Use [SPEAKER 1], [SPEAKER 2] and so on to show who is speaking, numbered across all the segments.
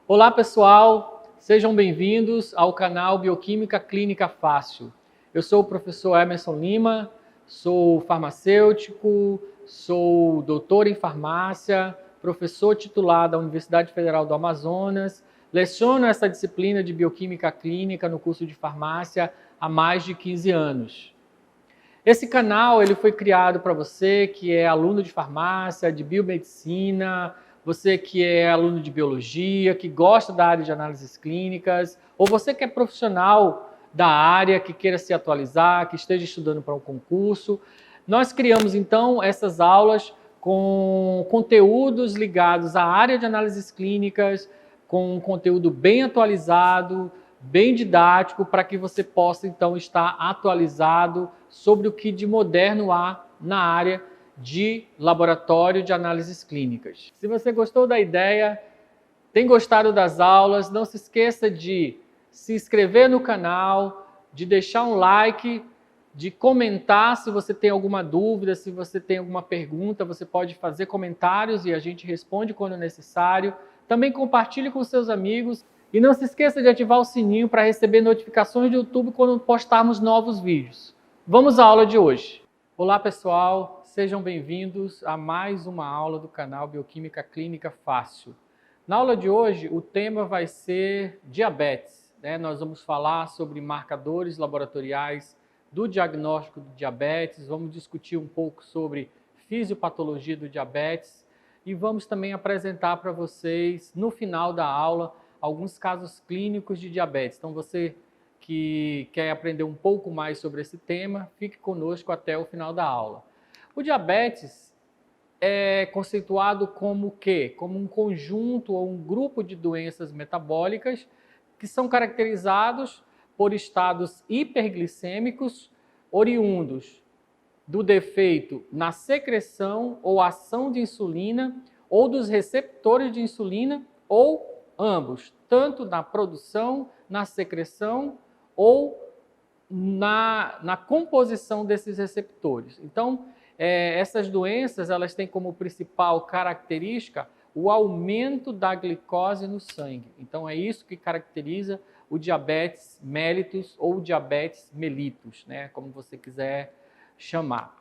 [SPEAKER 1] Olá pessoal, sejam bem-vindos ao canal Bioquímica Clínica Fácil. Eu sou o professor Emerson Lima, sou farmacêutico, sou doutor em farmácia, professor titular da Universidade Federal do Amazonas, leciono essa disciplina de Bioquímica Clínica no curso de farmácia há mais de 15 anos. Esse canal ele foi criado para você que é aluno de farmácia, de biomedicina, você que é aluno de biologia, que gosta da área de análises clínicas, ou você que é profissional da área, que queira se atualizar, que esteja estudando para um concurso. Nós criamos então essas aulas com conteúdos ligados à área de análises clínicas, com um conteúdo bem atualizado, bem didático, para que você possa então estar atualizado sobre o que de moderno há na área de laboratório de análises clínicas. Se você gostou da ideia, tem gostado das aulas, não se esqueça de se inscrever no canal, de deixar um like, de comentar se você tem alguma dúvida, se você tem alguma pergunta, você pode fazer comentários e a gente responde quando necessário. Também compartilhe com seus amigos e não se esqueça de ativar o sininho para receber notificações do YouTube quando postarmos novos vídeos. Vamos à aula de hoje. Olá pessoal, sejam bem-vindos a mais uma aula do canal Bioquímica Clínica Fácil. Na aula de hoje, o tema vai ser diabetes. Nós vamos falar sobre marcadores laboratoriais do diagnóstico do diabetes, vamos discutir um pouco sobre fisiopatologia do diabetes e vamos também apresentar para vocês, no final da aula, alguns casos clínicos de diabetes. Então, você que quer aprender um pouco mais sobre esse tema, fique conosco até o final da aula. O diabetes é conceituado como o quê? Como um conjunto ou um grupo de doenças metabólicas que são caracterizados por estados hiperglicêmicos oriundos do defeito na secreção ou ação de insulina ou dos receptores de insulina ou ambos, tanto na produção, na secreção ou na composição desses receptores. Então, essas doenças elas têm como principal característica o aumento da glicose no sangue. Então, é isso que caracteriza o diabetes mellitus ou diabetes mellitus, como você quiser chamar.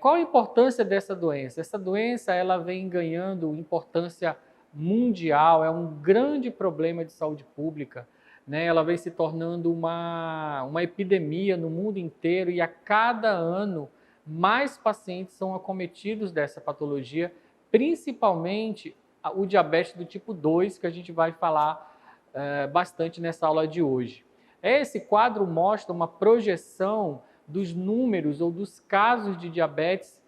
[SPEAKER 1] Qual a importância dessa doença? Essa doença ela vem ganhando importância mundial, é um grande problema de saúde pública. Ela vem se tornando uma epidemia no mundo inteiro e a cada ano mais pacientes são acometidos dessa patologia, principalmente o diabetes do tipo 2, que a gente vai falar bastante nessa aula de hoje. Esse quadro mostra uma projeção dos números ou dos casos de diabetes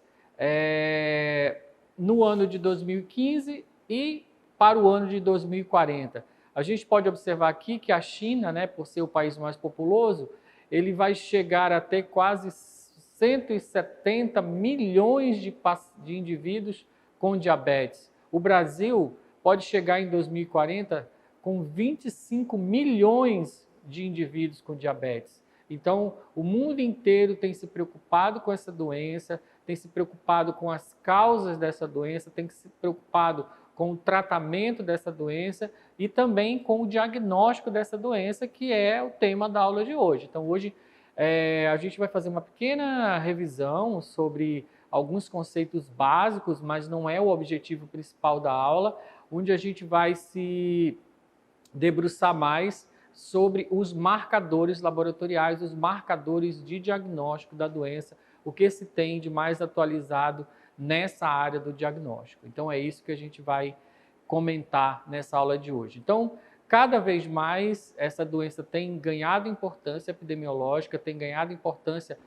[SPEAKER 1] no ano de 2015 e para o ano de 2040. A gente pode observar aqui que a China, por ser o país mais populoso, ele vai chegar até quase 170 milhões de indivíduos com diabetes. O Brasil pode chegar em 2040 com 25 milhões de indivíduos com diabetes. Então, o mundo inteiro tem se preocupado com essa doença, tem se preocupado com as causas dessa doença, tem se preocupado com o tratamento dessa doença e também com o diagnóstico dessa doença, que é o tema da aula de hoje. Então, hoje a gente vai fazer uma pequena revisão sobre alguns conceitos básicos, mas não é o objetivo principal da aula, onde a gente vai se debruçar mais sobre os marcadores laboratoriais, os marcadores de diagnóstico da doença, o que se tem de mais atualizado nessa área do diagnóstico. Então, é isso que a gente vai comentar nessa aula de hoje. Então, cada vez mais essa doença tem ganhado importância epidemiológica, tem ganhado importância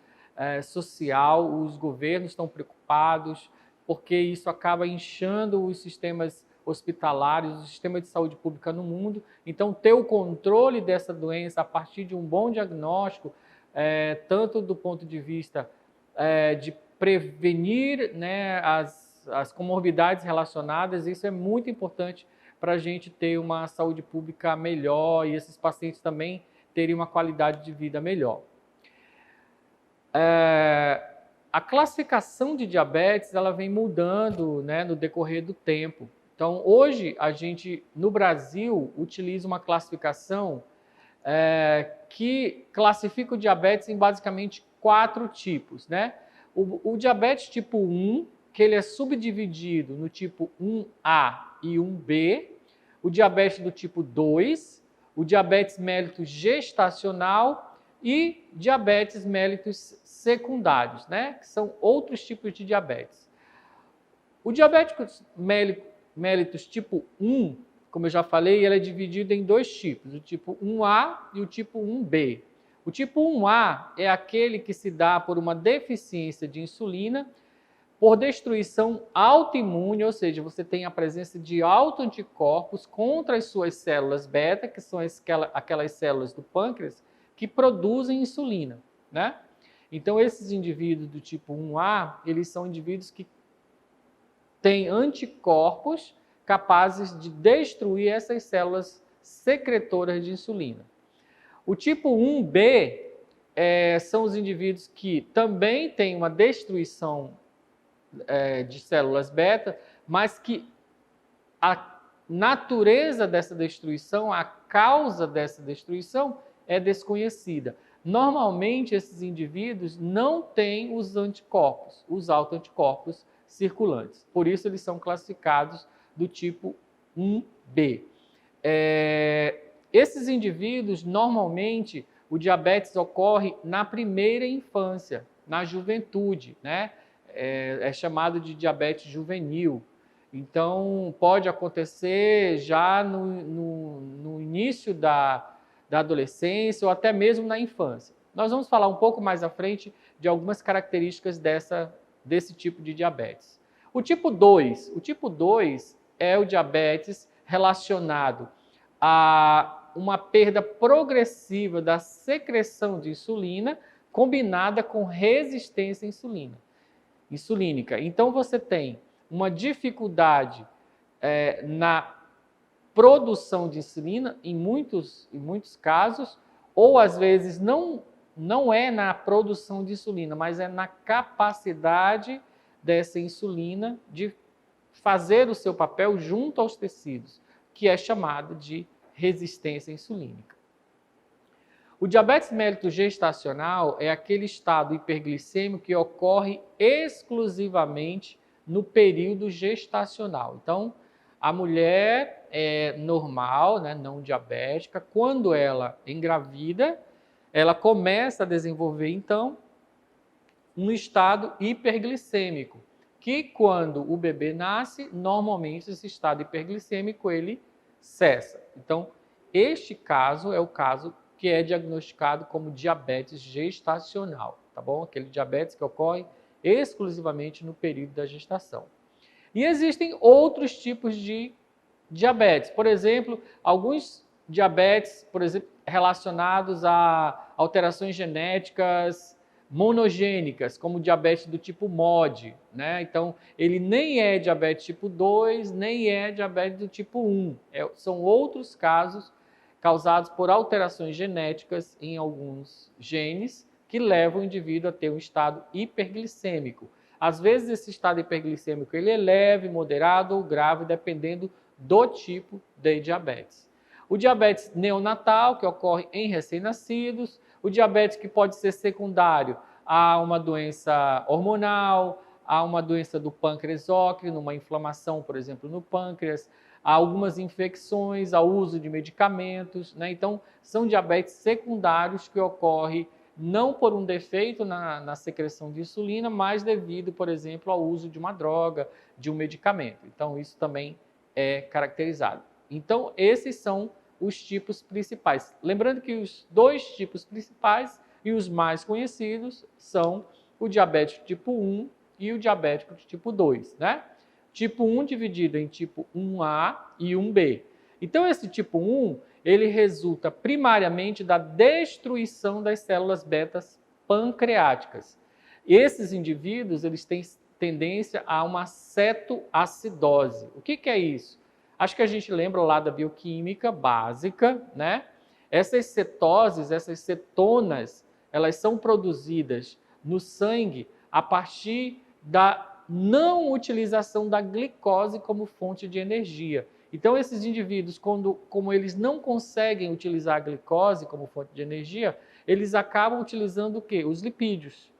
[SPEAKER 1] social, os governos estão preocupados, porque isso acaba inchando os sistemas hospitalares, o sistema de saúde pública no mundo. Então, ter o controle dessa doença a partir de um bom diagnóstico, tanto do ponto de vista de prevenir as comorbidades relacionadas, isso é muito importante para a gente ter uma saúde pública melhor e esses pacientes também terem uma qualidade de vida melhor. A classificação de diabetes ela vem mudando no decorrer do tempo. Então, hoje, a gente, no Brasil, utiliza uma classificação que classifica o diabetes em basicamente 4 tipos, né? O diabetes tipo 1, que ele é subdividido no tipo 1A e 1B, o diabetes do tipo 2, o diabetes mellitus gestacional e diabetes mellitus secundários, né? Que são outros tipos de diabetes. O diabetes mellitus tipo 1, como eu já falei, ele é dividido em 2 tipos, o tipo 1A e o tipo 1B. O tipo 1A é aquele que se dá por uma deficiência de insulina, por destruição autoimune, ou seja, você tem a presença de autoanticorpos contra as suas células beta, que são aquelas células do pâncreas que produzem insulina, né? Então, esses indivíduos do tipo 1A, eles são indivíduos que têm anticorpos capazes de destruir essas células secretoras de insulina. O tipo 1B são os indivíduos que também têm uma destruição de células beta, mas que a natureza dessa destruição, a causa dessa destruição é desconhecida. Normalmente, esses indivíduos não têm os anticorpos, os autoanticorpos circulantes. Por isso, eles são classificados do tipo 1B. Esses indivíduos, normalmente, o diabetes ocorre na primeira infância, na juventude, né? É chamado de diabetes juvenil. Então, pode acontecer já no início da adolescência ou até mesmo na infância. Nós vamos falar um pouco mais à frente de algumas características desse tipo de diabetes. O tipo 2 é o diabetes relacionado a uma perda progressiva da secreção de insulina combinada com resistência insulínica. Então, você tem uma dificuldade na produção de insulina, em muitos casos, ou às vezes não é na produção de insulina, mas é na capacidade dessa insulina de fazer o seu papel junto aos tecidos, que é chamado de resistência insulínica. O diabetes mellitus gestacional é aquele estado hiperglicêmico que ocorre exclusivamente no período gestacional. Então, a mulher é normal, né, não diabética, quando ela engravida, ela começa a desenvolver, então, um estado hiperglicêmico, que quando o bebê nasce, normalmente esse estado hiperglicêmico ele cessa. Então, este caso é o caso que é diagnosticado como diabetes gestacional, tá bom? Aquele diabetes que ocorre exclusivamente no período da gestação. E existem outros tipos de diabetes, por exemplo, alguns diabetes, por exemplo, relacionados a alterações genéticas monogênicas, como o diabetes do tipo MOD, né? Então, ele nem é diabetes tipo 2, nem é diabetes do tipo 1. São outros casos causados por alterações genéticas em alguns genes que levam o indivíduo a ter um estado hiperglicêmico. Às vezes, esse estado hiperglicêmico ele é leve, moderado ou grave, dependendo do tipo de diabetes. O diabetes neonatal, que ocorre em recém-nascidos, o diabetes que pode ser secundário a uma doença hormonal, a uma doença do pâncreas exócrino, uma inflamação, por exemplo, no pâncreas, a algumas infecções, ao uso de medicamentos, né? Então, são diabetes secundários que ocorrem não por um defeito na secreção de insulina, mas devido, por exemplo, ao uso de uma droga, de um medicamento. Então, isso também é caracterizado. Então, esses são os tipos principais. Lembrando que os 2 tipos principais e os mais conhecidos são o diabético tipo 1 e o diabético tipo 2, né? Tipo 1 dividido em tipo 1A e 1B. Então, esse tipo 1, ele resulta primariamente da destruição das células betas pancreáticas. Esses indivíduos, eles têm tendência a uma cetoacidose. O que é isso? Acho que a gente lembra lá da bioquímica básica, né? Essas cetoses, essas cetonas, elas são produzidas no sangue a partir da não utilização da glicose como fonte de energia. Então, esses indivíduos, como eles não conseguem utilizar a glicose como fonte de energia, eles acabam utilizando o quê? Os lipídios.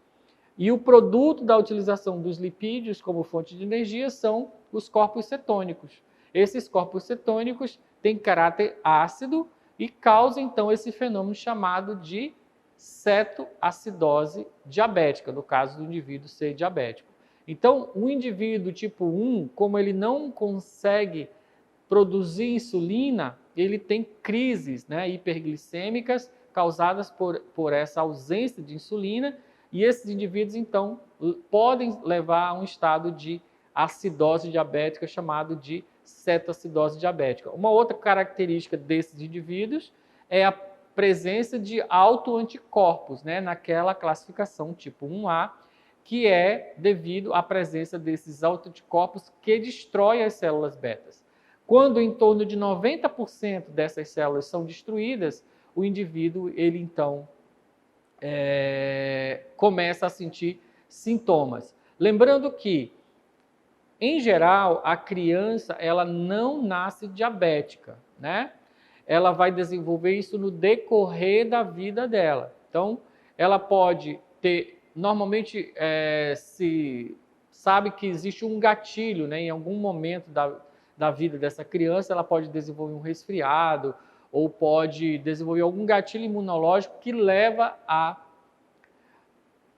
[SPEAKER 1] E o produto da utilização dos lipídios como fonte de energia são os corpos cetônicos. Esses corpos cetônicos têm caráter ácido e causam, então, esse fenômeno chamado de cetoacidose diabética, no caso do indivíduo ser diabético. Então, o indivíduo tipo 1, como ele não consegue produzir insulina, ele tem crises, né, hiperglicêmicas causadas por essa ausência de insulina, e esses indivíduos, então, podem levar a um estado de acidose diabética chamado de cetoacidose diabética. Uma outra característica desses indivíduos é a presença de autoanticorpos, né, naquela classificação tipo 1A, que é devido à presença desses autoanticorpos que destrói as células betas. Quando em torno de 90% dessas células são destruídas, o indivíduo, ele então começa a sentir sintomas. Lembrando que, em geral, a criança ela não nasce diabética, né? Ela vai desenvolver isso no decorrer da vida dela. Então, ela pode ter, normalmente se sabe que existe um gatilho, né? Em algum momento da vida dessa criança, ela pode desenvolver um resfriado ou pode desenvolver algum gatilho imunológico que leva à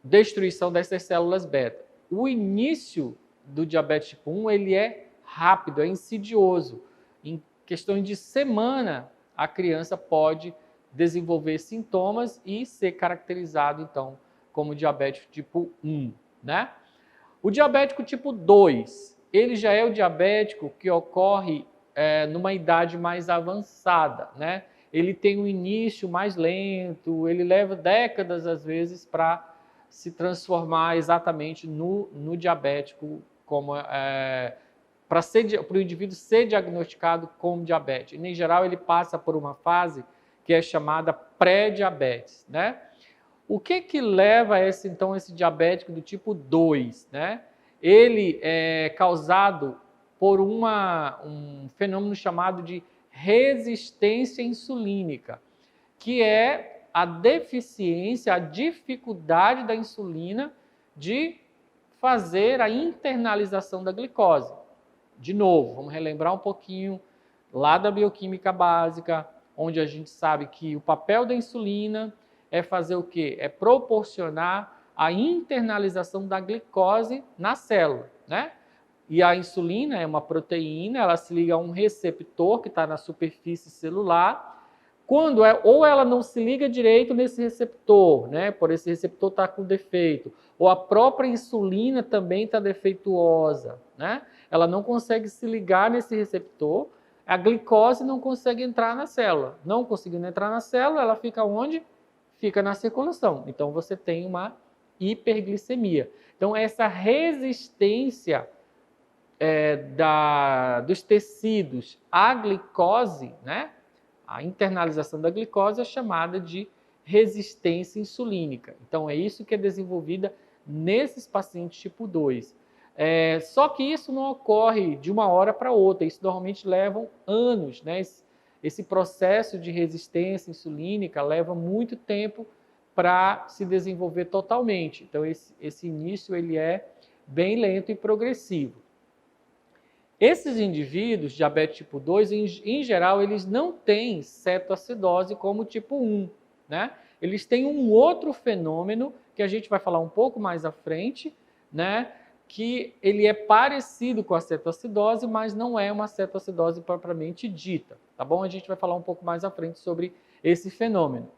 [SPEAKER 1] destruição dessas células beta. O início do diabetes tipo 1, ele é rápido, é insidioso. Em questões de semana, a criança pode desenvolver sintomas e ser caracterizado, então, como diabético tipo 1, né? O diabético tipo 2, ele já é o diabético que ocorre numa idade mais avançada, né? Ele tem um início mais lento, ele leva décadas, às vezes, para se transformar exatamente no diabético, para o indivíduo ser diagnosticado como diabetes. E, em geral, ele passa por uma fase que é chamada pré-diabetes, né? O que leva a esse diabético do tipo 2, né? Ele é causado por um fenômeno chamado de resistência insulínica, que é a deficiência, a dificuldade da insulina de fazer a internalização da glicose. De novo, vamos relembrar um pouquinho lá da bioquímica básica, onde a gente sabe que o papel da insulina é fazer o quê? É proporcionar a internalização da glicose na célula, né? E a insulina é uma proteína, ela se liga a um receptor que está na superfície celular. Ou ela não se liga direito nesse receptor, né? Por esse receptor estar com defeito, ou a própria insulina também está defeituosa, né? Ela não consegue se ligar nesse receptor, a glicose não consegue entrar na célula. Não conseguindo entrar na célula, ela fica onde? Fica na circulação. Então, você tem uma hiperglicemia. Então, essa resistência dos tecidos à glicose, né? A internalização da glicose é chamada de resistência insulínica. Então, é isso que é desenvolvida nesses pacientes tipo 2. Só que isso não ocorre de uma hora para outra, isso normalmente leva anos, né? Esse processo de resistência insulínica leva muito tempo para se desenvolver totalmente. Então, esse início ele é bem lento e progressivo. Esses indivíduos, diabetes tipo 2, em geral, eles não têm cetoacidose como tipo 1, né? Eles têm um outro fenômeno que a gente vai falar um pouco mais à frente, né? Que ele é parecido com a cetoacidose, mas não é uma cetoacidose propriamente dita, tá bom? A gente vai falar um pouco mais à frente sobre esse fenômeno.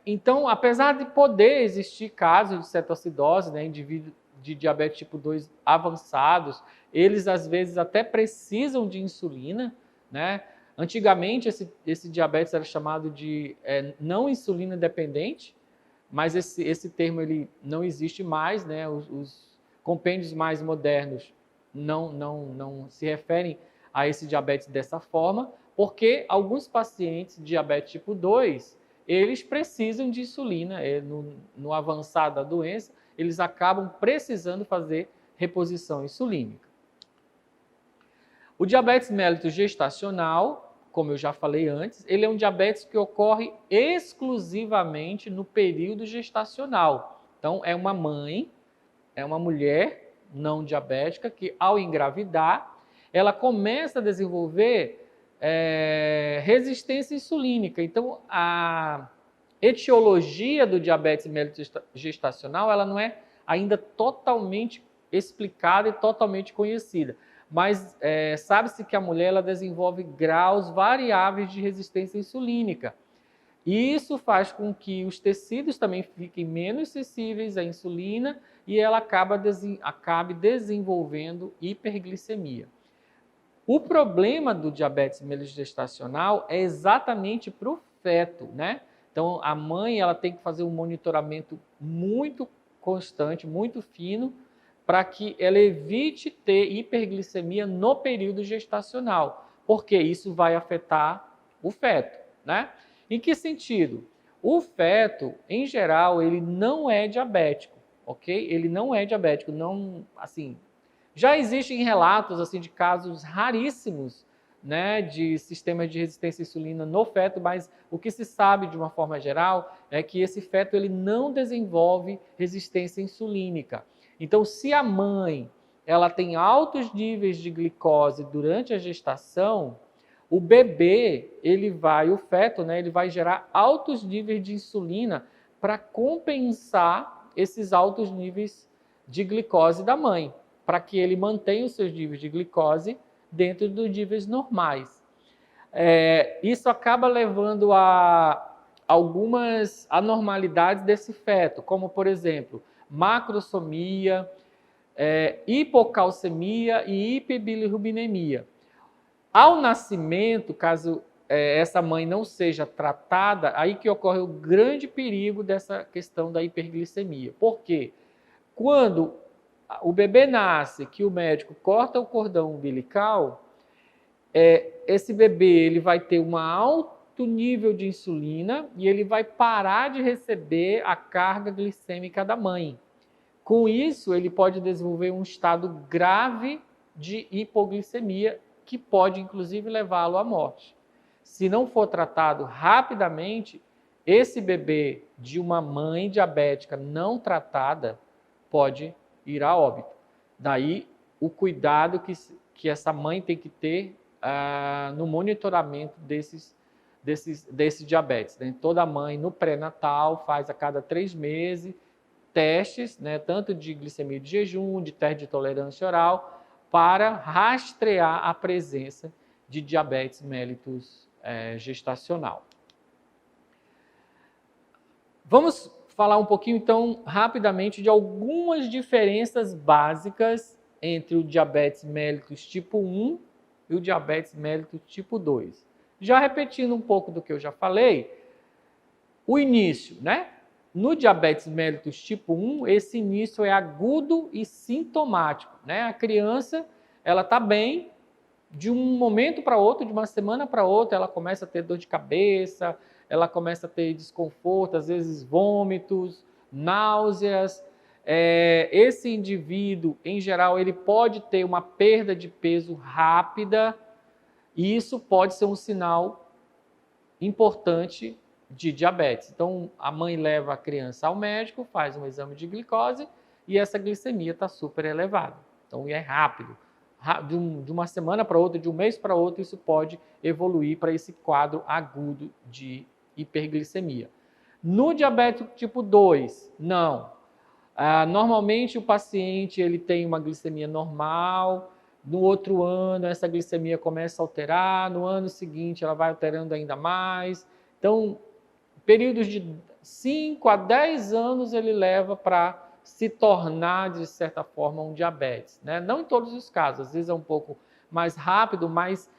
[SPEAKER 1] Então, apesar de poder existir casos de cetoacidose, né, indivíduos de diabetes tipo 2 avançados, eles às vezes até precisam de insulina, né? Antigamente esse diabetes era chamado de não insulina dependente, mas esse termo ele não existe mais, né? Os compêndios mais modernos não se referem a esse diabetes dessa forma, porque alguns pacientes de diabetes tipo 2, eles precisam de insulina no avançar da doença, eles acabam precisando fazer reposição insulínica. O diabetes mellitus gestacional, como eu já falei antes, ele é um diabetes que ocorre exclusivamente no período gestacional. Então, é uma mãe, é uma mulher não diabética que, ao engravidar, ela começa a desenvolver resistência insulínica. Então, a etiologia do diabetes mellitus gestacional, ela não é ainda totalmente explicada e totalmente conhecida. Mas sabe-se que a mulher ela desenvolve graus variáveis de resistência insulínica. E isso faz com que os tecidos também fiquem menos sensíveis à insulina e ela acabe desenvolvendo hiperglicemia. O problema do diabetes mellitus gestacional é exatamente para o feto, né? Então, a mãe ela tem que fazer um monitoramento muito constante, muito fino, para que ela evite ter hiperglicemia no período gestacional, porque isso vai afetar o feto, né? Em que sentido? O feto, em geral, ele não é diabético, ok? Ele não é diabético, não, assim, já existem relatos assim de casos raríssimos, né, de sistemas de resistência à insulina no feto, mas o que se sabe de uma forma geral é que esse feto ele não desenvolve resistência insulínica. Então, se a mãe ela tem altos níveis de glicose durante a gestação, o bebê, o feto, né, ele vai gerar altos níveis de insulina para compensar esses altos níveis de glicose da mãe, para que ele mantenha os seus níveis de glicose dentro dos níveis normais. Isso acaba levando a algumas anormalidades desse feto, como, por exemplo, macrosomia, hipocalcemia e hiperbilirrubinemia. Ao nascimento, caso essa mãe não seja tratada, aí que ocorre o grande perigo dessa questão da hiperglicemia. Por quê? Quando o bebê nasce, que o médico corta o cordão umbilical, esse bebê ele vai ter um alto nível de insulina e ele vai parar de receber a carga glicêmica da mãe. Com isso, ele pode desenvolver um estado grave de hipoglicemia, que pode, inclusive, levá-lo à morte. Se não for tratado rapidamente, esse bebê de uma mãe diabética não tratada pode ir a óbito. Daí, o cuidado que essa mãe tem que ter no monitoramento desse diabetes. Né? Toda mãe, no pré-natal, faz a cada 3 meses testes, né, tanto de glicemia de jejum, de teste de tolerância oral, para rastrear a presença de diabetes mellitus gestacional. Vamos falar um pouquinho, então, rapidamente de algumas diferenças básicas entre o diabetes mellitus tipo 1 e o diabetes mellitus tipo 2. Já repetindo um pouco do que eu já falei, o início, né? No diabetes mellitus tipo 1, esse início é agudo e sintomático, né? A criança, ela está bem, de um momento para outro, de uma semana para outra, ela começa a ter dor de cabeça, ela começa a ter desconforto, às vezes vômitos, náuseas. Esse indivíduo, em geral, ele pode ter uma perda de peso rápida e isso pode ser um sinal importante de diabetes. Então, a mãe leva a criança ao médico, faz um exame de glicose e essa glicemia está super elevada. Então, é rápido. De uma semana para outra, de um mês para outro, isso pode evoluir para esse quadro agudo de hiperglicemia. No diabetes tipo 2, não. Normalmente, o paciente ele tem uma glicemia normal, no outro ano, essa glicemia começa a alterar, no ano seguinte, ela vai alterando ainda mais. Então, períodos de 5 a 10 anos ele leva para se tornar, de certa forma, um diabetes. Né? Não em todos os casos, às vezes é um pouco mais rápido, mas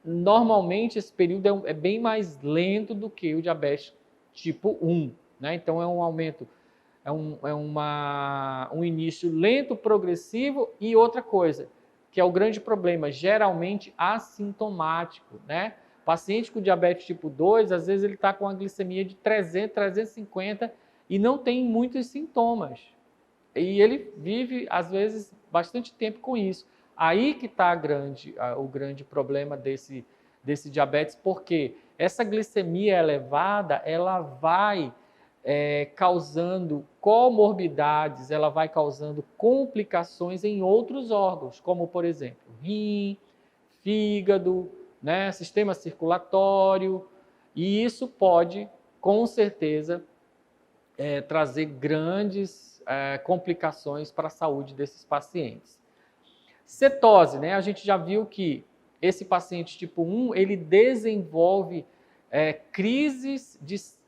[SPEAKER 1] normalmente esse período é bem mais lento do que o diabetes tipo 1. Né? Então é um aumento, um início lento, progressivo e outra coisa, que é o grande problema, geralmente assintomático, né? Paciente com diabetes tipo 2, às vezes ele está com a glicemia de 300, 350 e não tem muitos sintomas. E ele vive, às vezes, bastante tempo com isso. Aí que está o grande problema desse diabetes, porque essa glicemia elevada, ela vai causando comorbidades, ela vai causando complicações em outros órgãos, como, por exemplo, rim, fígado, né, sistema circulatório, e isso pode, com certeza, trazer grandes complicações para a saúde desses pacientes. Cetose, né? A gente já viu que esse paciente tipo 1, ele desenvolve crises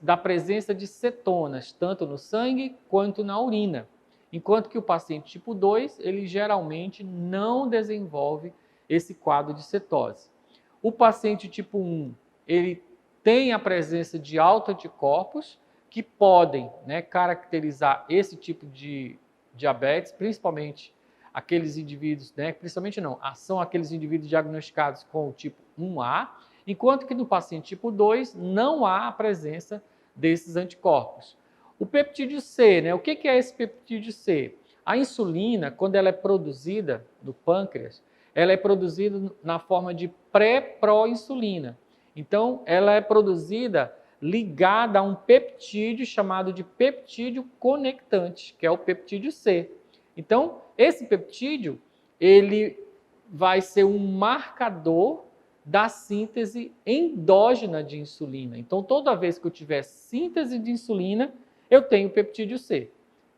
[SPEAKER 1] da presença de cetonas, tanto no sangue quanto na urina. Enquanto que o paciente tipo 2, ele geralmente não desenvolve esse quadro de cetose. O paciente tipo 1, ele tem a presença de autoanticorpos que podem, né, caracterizar esse tipo de diabetes, principalmente aqueles indivíduos, né, principalmente não, são aqueles indivíduos diagnosticados com o tipo 1A, enquanto que no paciente tipo 2 não há a presença desses anticorpos. O peptídeo C, né, o que é esse peptídeo C? A insulina, quando ela é produzida no pâncreas, ela é produzida na forma de pré-proinsulina. Então, ela é produzida ligada a um peptídeo chamado de peptídeo conectante, que é o peptídeo C. Então, esse peptídeo, ele vai ser um marcador da síntese endógena de insulina. Então, toda vez que eu tiver síntese de insulina, eu tenho peptídeo C.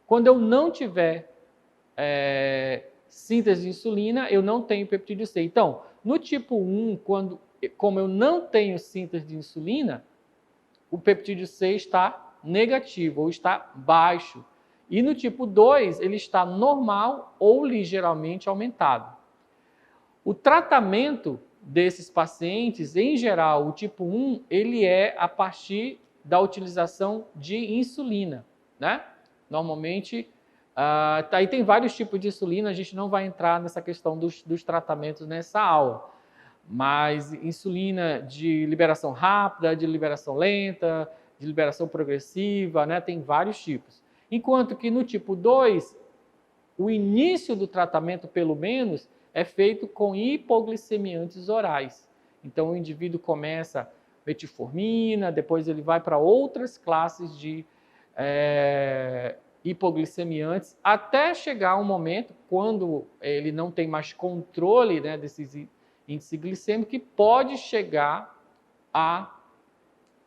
[SPEAKER 1] Quando eu não tiver síntese de insulina, eu não tenho peptídeo C. Então, no tipo 1, como eu não tenho síntese de insulina, o peptídeo C está negativo ou está baixo. E no tipo 2, ele está normal ou ligeiramente aumentado. O tratamento desses pacientes, em geral, o tipo 1, ele é a partir da utilização de insulina, né? Normalmente, aí tem vários tipos de insulina, a gente não vai entrar nessa questão dos tratamentos nessa aula. Mas insulina de liberação rápida, de liberação lenta, de liberação progressiva, né? Tem vários tipos. Enquanto que no tipo 2, o início do tratamento, pelo menos, é feito com hipoglicemiantes orais. Então, o indivíduo começa metformina, depois ele vai para outras classes de hipoglicemiantes, até chegar um momento, quando ele não tem mais controle, né, desses índice glicêmico, que pode chegar à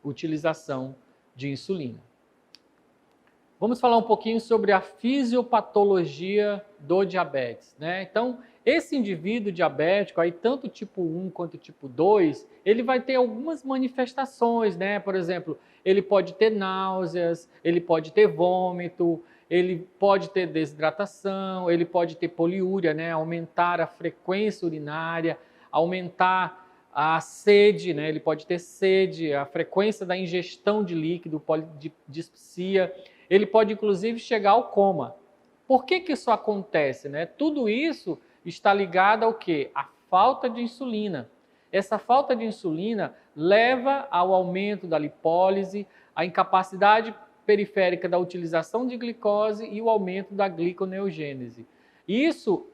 [SPEAKER 1] utilização de insulina. Vamos falar um pouquinho sobre a fisiopatologia do diabetes, né? Então, esse indivíduo diabético, aí, tanto tipo 1 quanto tipo 2, ele vai ter algumas manifestações, né? Por exemplo, ele pode ter náuseas, ele pode ter vômito, ele pode ter desidratação, ele pode ter poliúria, né? Aumentar a frequência urinária, aumentar a sede, né? Ele pode ter sede, a frequência da ingestão de líquido, polidispsia. Ele pode, inclusive, chegar ao coma. Por que isso acontece, né? Tudo isso está ligado ao quê? À falta de insulina. Essa falta de insulina leva ao aumento da lipólise, à incapacidade periférica da utilização de glicose e o aumento da gliconeogênese. Isso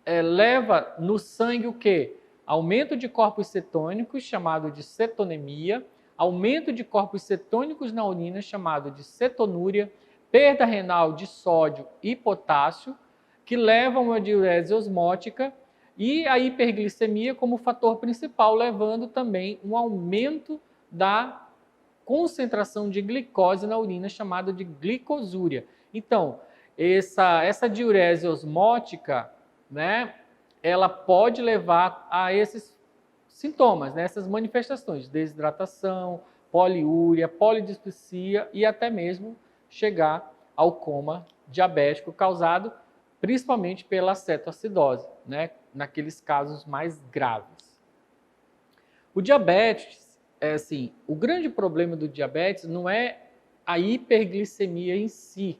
[SPEAKER 1] leva no sangue o quê? Aumento de corpos cetônicos, chamado de cetonemia, aumento de corpos cetônicos na urina, chamado de cetonúria, perda renal de sódio e potássio, que levam a uma diurese osmótica, e a hiperglicemia como fator principal, levando também um aumento da concentração de glicose na urina, chamada de glicosúria. Então, essa diurese osmótica, né, ela pode levar a esses sintomas, né, essas manifestações, desidratação, poliúria, polidispepsia e até mesmo chegar ao coma diabético causado principalmente pela cetoacidose, né, naqueles casos mais graves. O diabetes, o grande problema do diabetes não é a hiperglicemia em si,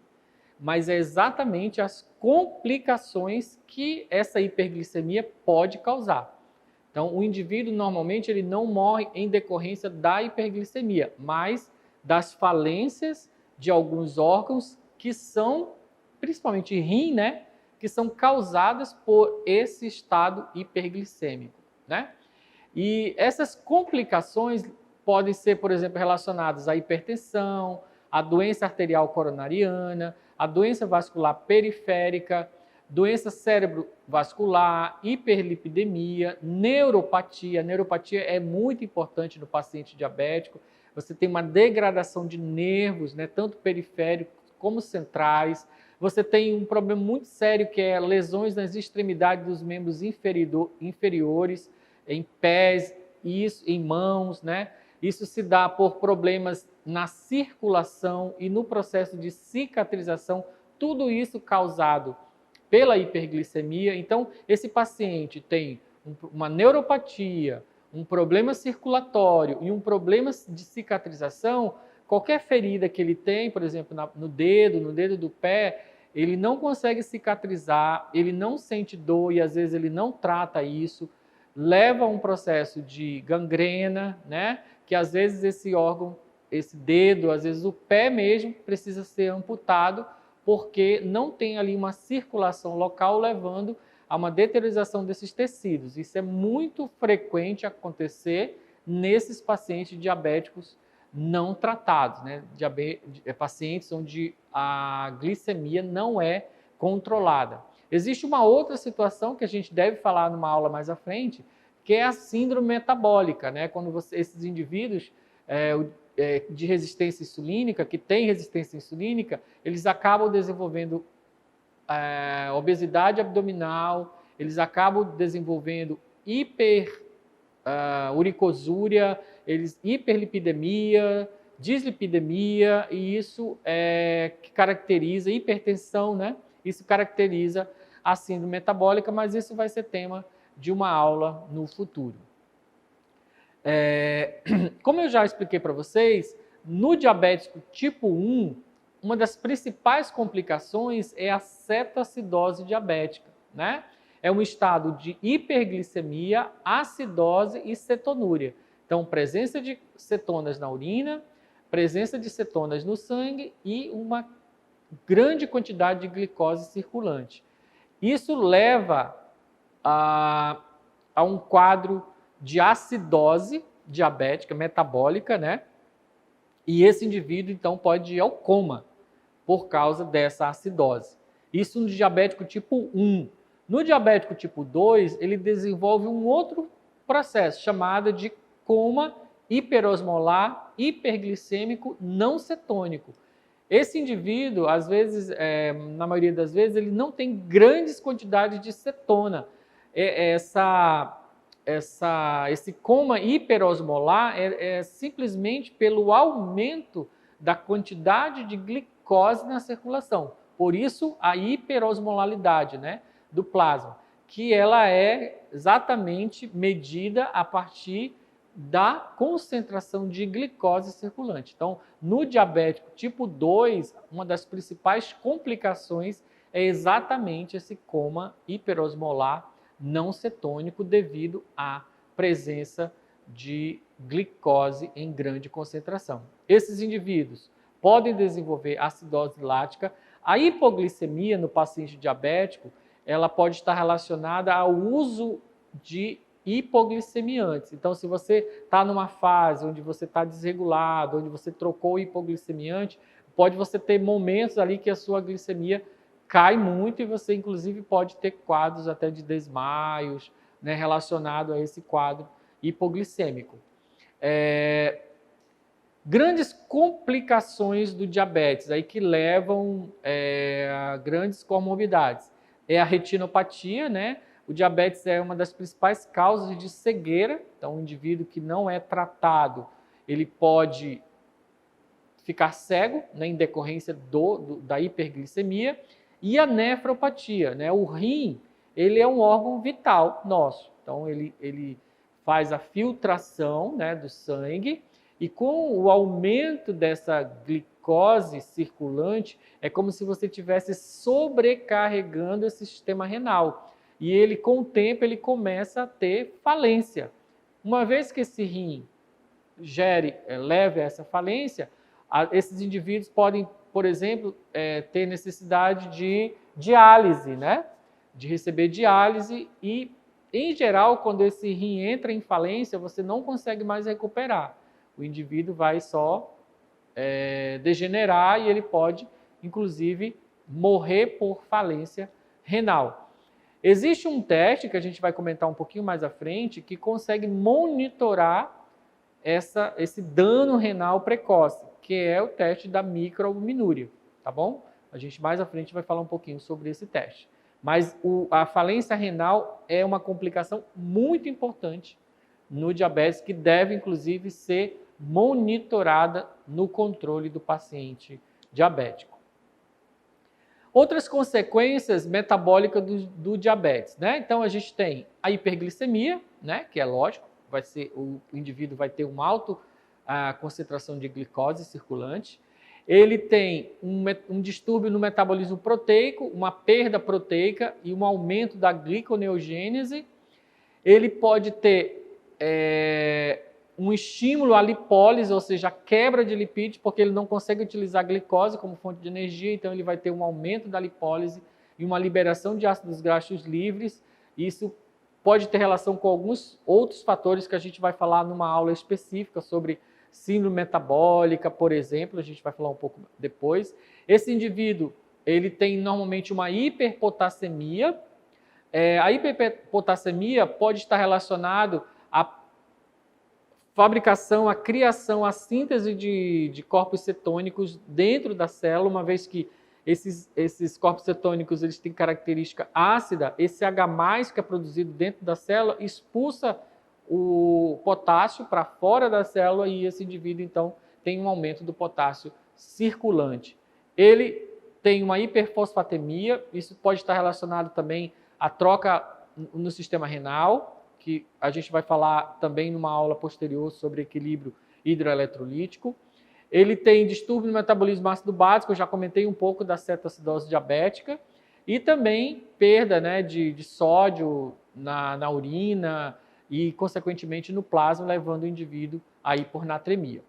[SPEAKER 1] mas é exatamente as complicações que essa hiperglicemia pode causar. Então, o indivíduo normalmente ele não morre em decorrência da hiperglicemia, mas das falências de alguns órgãos que são principalmente rim, né, que são causadas por esse estado hiperglicêmico, né? E essas complicações podem ser, por exemplo, relacionadas à hipertensão, à doença arterial coronariana, à doença vascular periférica, doença cerebrovascular, hiperlipidemia, neuropatia. A neuropatia é muito importante no paciente diabético. Você tem uma degradação de nervos, né, tanto periféricos como centrais. Você tem um problema muito sério que é lesões nas extremidades dos membros inferiores, em pés, isso, em mãos, né? Isso se dá por problemas na circulação e no processo de cicatrização, tudo isso causado pela hiperglicemia. Então, esse paciente tem uma neuropatia, um problema circulatório e um problema de cicatrização. Qualquer ferida que ele tem, por exemplo, no dedo do pé, ele não consegue cicatrizar, ele não sente dor e às vezes ele não trata isso, leva a um processo de gangrena, né? Que às vezes esse órgão, esse dedo, às vezes o pé mesmo, precisa ser amputado porque não tem ali uma circulação local levando a uma deteriorização desses tecidos. Isso é muito frequente acontecer nesses pacientes diabéticos não tratados, né? Pacientes onde a glicemia não é controlada. Existe uma outra situação que a gente deve falar numa aula mais à frente, que é a síndrome metabólica, né? Quando esses indivíduos de resistência insulínica, que têm resistência insulínica, eles acabam desenvolvendo obesidade abdominal, eles acabam desenvolvendo uricosúria, hiperlipidemia, dislipidemia, e isso que caracteriza hipertensão, né? Isso caracteriza a síndrome metabólica, mas isso vai ser tema de uma aula no futuro. Como eu já expliquei para vocês, no diabético tipo 1, uma das principais complicações é a cetoacidose diabética, né? É um estado de hiperglicemia, acidose e cetonúria. Então, presença de cetonas na urina, presença de cetonas no sangue e uma grande quantidade de glicose circulante. Isso leva a um quadro de acidose diabética, metabólica, né? E esse indivíduo, então, pode ir ao coma por causa dessa acidose. Isso no diabético tipo 1. No diabético tipo 2, ele desenvolve um outro processo chamado de coma hiperosmolar hiperglicêmico não cetônico. Esse indivíduo, às vezes, na maioria das vezes, ele não tem grandes quantidades de cetona. Esse coma hiperosmolar é simplesmente pelo aumento da quantidade de glicose na circulação. Por isso, a hiperosmolaridade, né, do plasma, que ela é exatamente medida a partir da concentração de glicose circulante. Então, no diabético tipo 2, uma das principais complicações é exatamente esse coma hiperosmolar não cetônico devido à presença de glicose em grande concentração. Esses indivíduos podem desenvolver acidose lática. A hipoglicemia no paciente diabético, ela pode estar relacionada ao uso de hipoglicemiantes. Então, se você está numa fase onde você está desregulado, onde você trocou o hipoglicemiante, pode você ter momentos ali que a sua glicemia cai muito e você, inclusive, pode ter quadros até de desmaios, né, relacionado a esse quadro hipoglicêmico. Grandes complicações do diabetes aí que levam a grandes comorbidades. É a retinopatia, né? O diabetes é uma das principais causas de cegueira. Então, um indivíduo que não é tratado, ele pode ficar cego, né, em decorrência da hiperglicemia. E a nefropatia, né? O rim, ele é um órgão vital nosso. Então, ele faz a filtração, né, do sangue, e com o aumento dessa glicose circulante, é como se você estivesse sobrecarregando esse sistema renal. E ele, com o tempo, ele começa a ter falência. Uma vez que esse rim leve a essa falência, esses indivíduos podem por exemplo, ter necessidade de diálise, né? De receber diálise e, em geral, quando esse rim entra em falência, você não consegue mais recuperar. O indivíduo vai só degenerar e ele pode, inclusive, morrer por falência renal. Existe um teste que a gente vai comentar um pouquinho mais à frente que consegue monitorar esse dano renal precoce, que é o teste da microalbuminúria, tá bom? A gente mais à frente vai falar um pouquinho sobre esse teste. Mas a falência renal é uma complicação muito importante no diabetes que deve, inclusive, ser monitorada no controle do paciente diabético. Outras consequências metabólicas do diabetes, né? Então a gente tem a hiperglicemia, né? Que é lógico, o indivíduo vai ter uma alta concentração de glicose circulante. Ele tem um distúrbio no metabolismo proteico, uma perda proteica e um aumento da gliconeogênese. Ele pode ter um estímulo à lipólise, ou seja, a quebra de lipídios, porque ele não consegue utilizar a glicose como fonte de energia, então ele vai ter um aumento da lipólise e uma liberação de ácidos graxos livres. Isso pode ter relação com alguns outros fatores que a gente vai falar numa aula específica sobre síndrome metabólica, por exemplo, a gente vai falar um pouco depois. Esse indivíduo, ele tem normalmente uma hiperpotassemia. A hiperpotassemia pode estar relacionado à fabricação, à criação, à síntese de corpos cetônicos dentro da célula, uma vez que esses corpos cetônicos eles têm característica ácida, esse H+, que é produzido dentro da célula, expulsa o potássio para fora da célula e esse indivíduo, então, tem um aumento do potássio circulante. Ele tem uma hiperfosfatemia, isso pode estar relacionado também à troca no sistema renal, que a gente vai falar também numa aula posterior sobre equilíbrio hidroeletrolítico. Ele tem distúrbio no metabolismo ácido básico, eu já comentei um pouco da cetoacidose diabética, e também perda, né, de sódio na urina e, consequentemente, no plasma, levando o indivíduo a hipornatremia.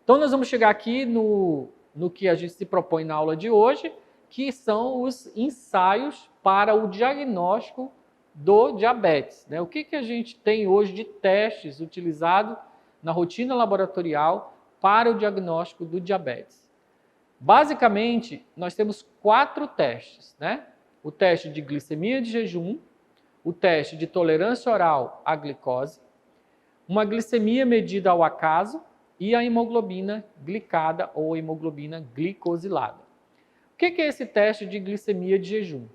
[SPEAKER 1] Então, nós vamos chegar aqui no que a gente se propõe na aula de hoje, que são os ensaios para o diagnóstico do diabetes, né? O que a gente tem hoje de testes utilizados na rotina laboratorial para o diagnóstico do diabetes? Basicamente, nós temos 4 testes, né? O teste de glicemia de jejum, o teste de tolerância oral à glicose, uma glicemia medida ao acaso e a hemoglobina glicada ou hemoglobina glicosilada. O que é esse teste de glicemia de jejum?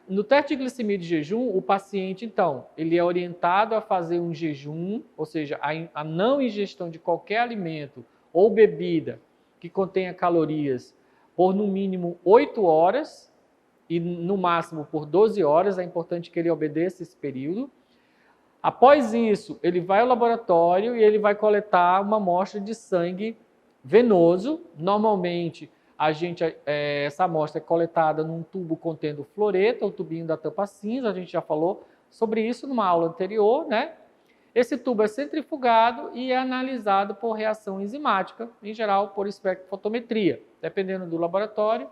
[SPEAKER 1] No teste de glicemia de jejum, o paciente, então, ele é orientado a fazer um jejum, ou seja, a não ingestão de qualquer alimento ou bebida que contenha calorias por no mínimo 8 horas e no máximo por 12 horas, é importante que ele obedeça esse período. Após isso, ele vai ao laboratório e ele vai coletar uma amostra de sangue venoso. Normalmente, essa amostra é coletada num tubo contendo fluoreto, o tubinho da tampa cinza, a gente já falou sobre isso numa aula anterior, né? Esse tubo é centrifugado e é analisado por reação enzimática, em geral por espectrofotometria. Dependendo do laboratório,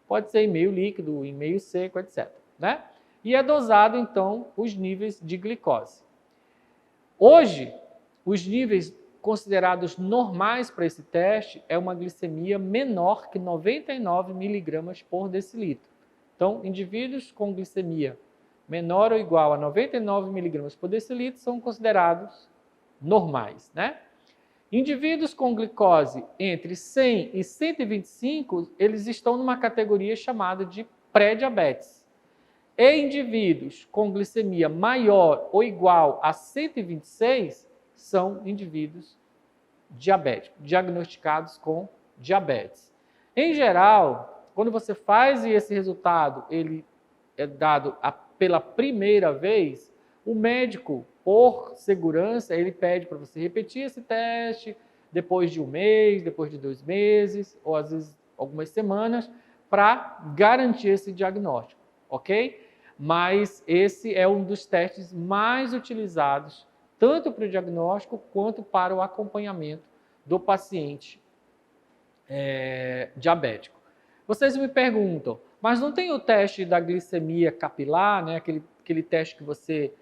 [SPEAKER 1] pode ser em meio líquido, em meio seco, etc. Né? E é dosado, então, os níveis de glicose. Hoje, os níveis considerados normais para esse teste é uma glicemia menor que 99 miligramas por decilitro. Então, indivíduos com glicemia menor ou igual a 99 miligramas por decilitro são considerados normais, né? Indivíduos com glicose entre 100 e 125, eles estão numa categoria chamada de pré-diabetes. E indivíduos com glicemia maior ou igual a 126 são indivíduos diabéticos, diagnosticados com diabetes. Em geral, quando você faz e esse resultado ele é dado pela primeira vez, o médico, por segurança, ele pede para você repetir esse teste depois de um mês, depois de 2 meses, ou às vezes algumas semanas, para garantir esse diagnóstico, ok? Mas esse é um dos testes mais utilizados, tanto para o diagnóstico quanto para o acompanhamento do paciente diabético. Vocês me perguntam, mas não tem o teste da glicemia capilar, né? Aquele teste que você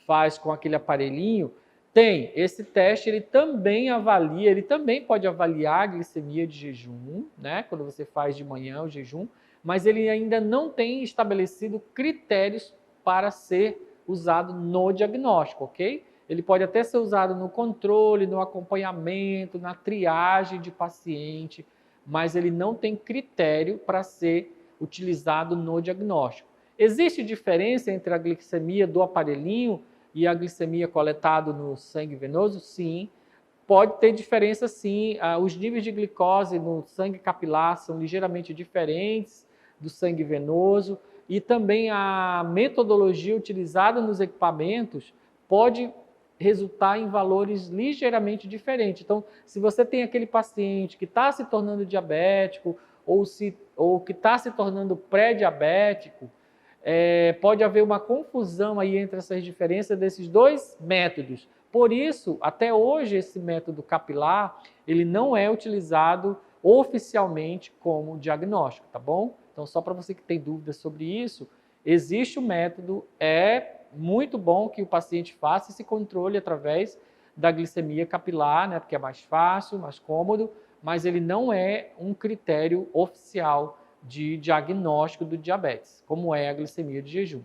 [SPEAKER 1] faz com aquele aparelhinho? Tem. Esse teste ele também avalia, ele também pode avaliar a glicemia de jejum, né? Quando você faz de manhã o jejum, mas ele ainda não tem estabelecido critérios para ser usado no diagnóstico, ok? Ele pode até ser usado no controle, no acompanhamento, na triagem de paciente, mas ele não tem critério para ser utilizado no diagnóstico. Existe diferença entre a glicemia do aparelhinho e a glicemia coletada no sangue venoso? Sim. Pode ter diferença sim. Os níveis de glicose no sangue capilar são ligeiramente diferentes do sangue venoso e também a metodologia utilizada nos equipamentos pode resultar em valores ligeiramente diferentes. Então, se você tem aquele paciente que está se tornando diabético ou que está se tornando pré-diabético, pode haver uma confusão aí entre essas diferenças desses dois métodos. Por isso, até hoje, esse método capilar, ele não é utilizado oficialmente como diagnóstico, tá bom? Então, só para você que tem dúvidas sobre isso, existe o método, é muito bom que o paciente faça esse controle através da glicemia capilar, né, porque é mais fácil, mais cômodo, mas ele não é um critério oficial de diagnóstico do diabetes, como é a glicemia de jejum.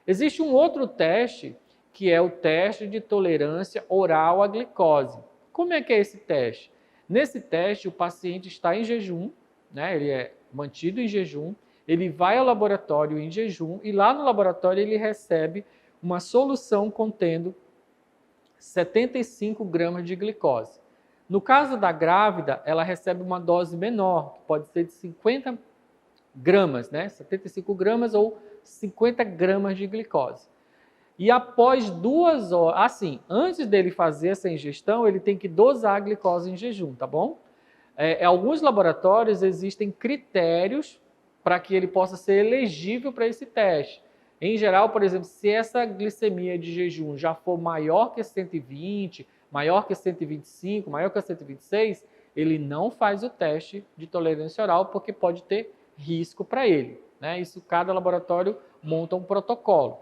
[SPEAKER 1] Existe um outro teste, que é o teste de tolerância oral à glicose. Como é que é esse teste? Nesse teste, o paciente está em jejum, né, ele é mantido em jejum, ele vai ao laboratório em jejum e lá no laboratório ele recebe uma solução contendo 75 gramas de glicose. No caso da grávida, ela recebe uma dose menor, que pode ser de 50 gramas, né? 75 gramas ou 50 gramas de glicose. E após 2 horas, assim, antes dele fazer essa ingestão, ele tem que dosar a glicose em jejum, tá bom? Em alguns laboratórios existem critérios para que ele possa ser elegível para esse teste. Em geral, por exemplo, se essa glicemia de jejum já for maior que 120, maior que 125, maior que 126, ele não faz o teste de tolerância oral porque pode ter risco para ele, né? Isso cada laboratório monta um protocolo.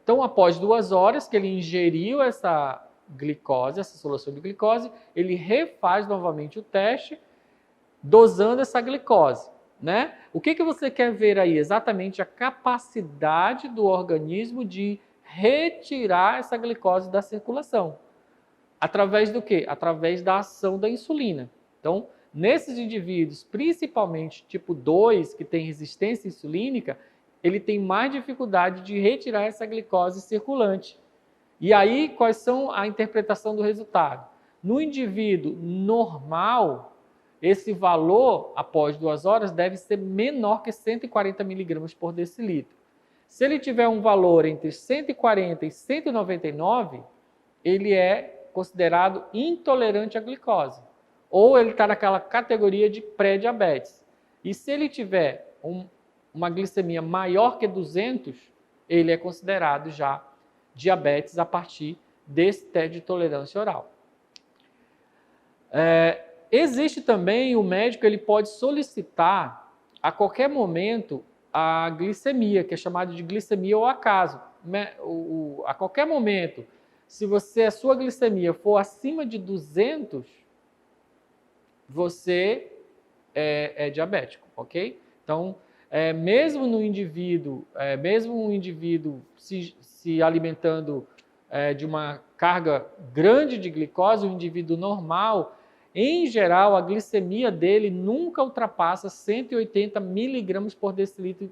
[SPEAKER 1] Então, após 2 horas que ele ingeriu essa glicose, essa solução de glicose, ele refaz novamente o teste, dosando essa glicose, né? O que você quer ver aí? Exatamente a capacidade do organismo de retirar essa glicose da circulação. Através do quê? Através da ação da insulina. Então, nesses indivíduos, principalmente tipo 2, que tem resistência insulínica, ele tem mais dificuldade de retirar essa glicose circulante. E aí, quais são a interpretação do resultado? No indivíduo normal, esse valor, após 2 horas, deve ser menor que 140 miligramas por decilitro. Se ele tiver um valor entre 140 e 199, ele é considerado intolerante à glicose. Ou ele está naquela categoria de pré-diabetes. E se ele tiver uma glicemia maior que 200, ele é considerado já diabetes a partir desse teste de tolerância oral. Existe também, o médico ele pode solicitar a qualquer momento a glicemia, que é chamada de glicemia ao acaso. A qualquer momento, se a sua glicemia for acima de 200, você é diabético, ok? Então, mesmo um indivíduo se alimentando de uma carga grande de glicose, um indivíduo normal, em geral, a glicemia dele nunca ultrapassa 180 miligramas por decilitro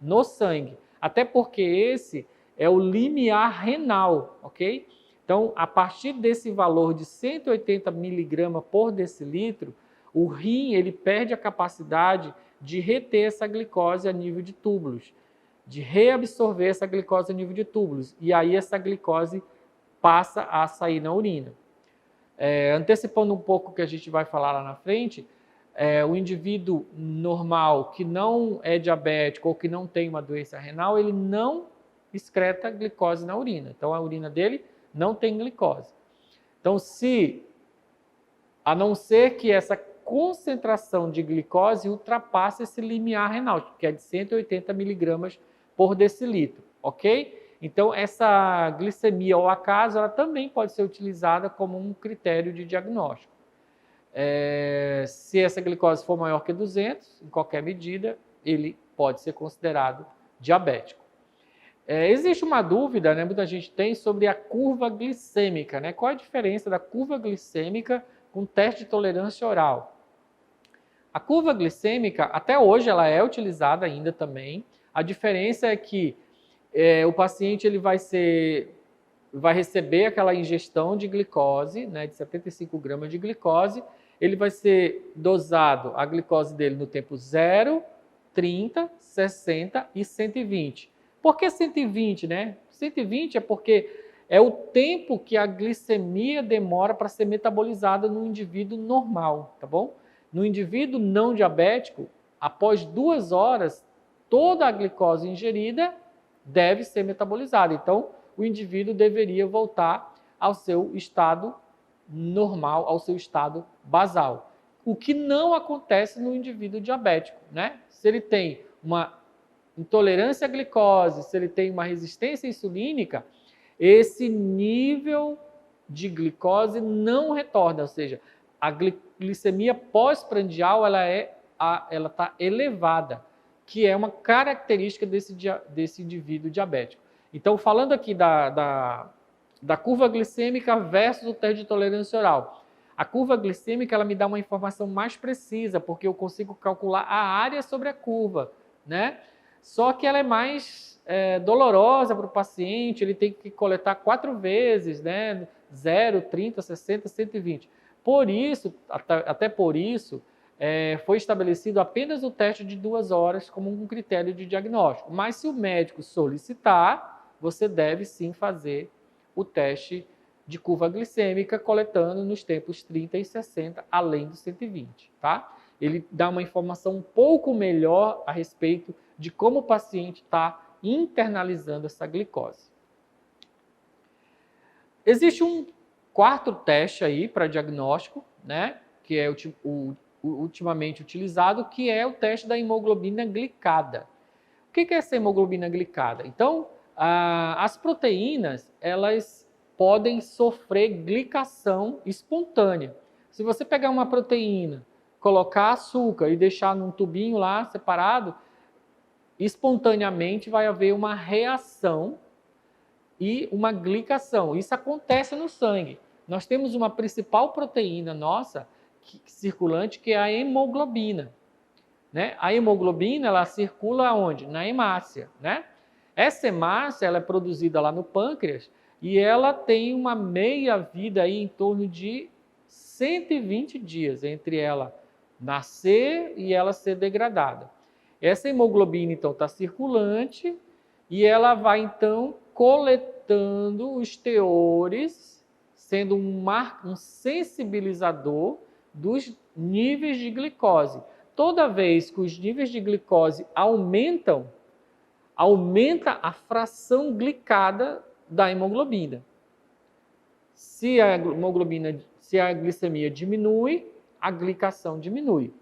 [SPEAKER 1] no sangue. Até porque esse é o limiar renal, ok? Então, a partir desse valor de 180 miligramas por decilitro, o rim ele perde a capacidade de reter essa glicose a nível de túbulos, de reabsorver essa glicose a nível de túbulos. E aí essa glicose passa a sair na urina. Antecipando um pouco o que a gente vai falar lá na frente, o indivíduo normal que não é diabético ou que não tem uma doença renal, ele não excreta glicose na urina. Então a urina dele não tem glicose. Então a não ser que essa concentração de glicose ultrapassa esse limiar renal, que é de 180 miligramas por decilitro, ok? Então, essa glicemia ao acaso, ela também pode ser utilizada como um critério de diagnóstico. Se essa glicose for maior que 200, em qualquer medida, ele pode ser considerado diabético. Existe uma dúvida, né, muita gente tem, sobre a curva glicêmica, né? Qual a diferença da curva glicêmica com teste de tolerância oral? A curva glicêmica, até hoje, ela é utilizada ainda também. A diferença é que o paciente ele vai receber aquela ingestão de glicose, né, de 75 gramas de glicose, ele vai ser dosado a glicose dele no tempo 0, 30, 60 e 120. Por que 120, né? 120 é porque é o tempo que a glicemia demora para ser metabolizada no indivíduo normal, tá bom? No indivíduo não diabético, após 2 horas, toda a glicose ingerida deve ser metabolizada. Então, o indivíduo deveria voltar ao seu estado normal, ao seu estado basal. O que não acontece no indivíduo diabético, né? Se ele tem uma intolerância à glicose, se ele tem uma resistência insulínica, esse nível de glicose não retorna, ou seja, a glicemia pós-prandial ela está elevada, que é uma característica desse indivíduo diabético. Então, falando aqui da curva glicêmica versus o teste de tolerância oral. A curva glicêmica ela me dá uma informação mais precisa, porque eu consigo calcular a área sobre a curva, né? Só que ela é mais dolorosa para o paciente, ele tem que coletar 4 vezes, né? 0, 30, 60, 120. Por isso, até por isso, foi estabelecido apenas o teste de 2 horas como um critério de diagnóstico. Mas se o médico solicitar, você deve sim fazer o teste de curva glicêmica, coletando nos tempos 30 e 60, além do 120, tá? Ele dá uma informação um pouco melhor a respeito de como o paciente está internalizando essa glicose. Existe um quarto teste aí para diagnóstico, né, que é o ultimamente utilizado, que é o teste da hemoglobina glicada. O que é essa hemoglobina glicada? Então, as proteínas, elas podem sofrer glicação espontânea. Se você pegar uma proteína, colocar açúcar e deixar num tubinho lá separado, espontaneamente vai haver uma reação e uma glicação. Isso acontece no sangue. Nós temos uma principal proteína nossa circulante, que é a hemoglobina, né? A hemoglobina ela circula onde? Na hemácia, né? Essa hemácia ela é produzida lá no pâncreas e ela tem uma meia-vida aí em torno de 120 dias entre ela nascer e ela ser degradada. Essa hemoglobina, então, está circulante e ela vai, então, coletando os teores, sendo um sensibilizador dos níveis de glicose. Toda vez que os níveis de glicose aumentam, aumenta a fração glicada da hemoglobina. Se a glicemia diminui, a glicação diminui.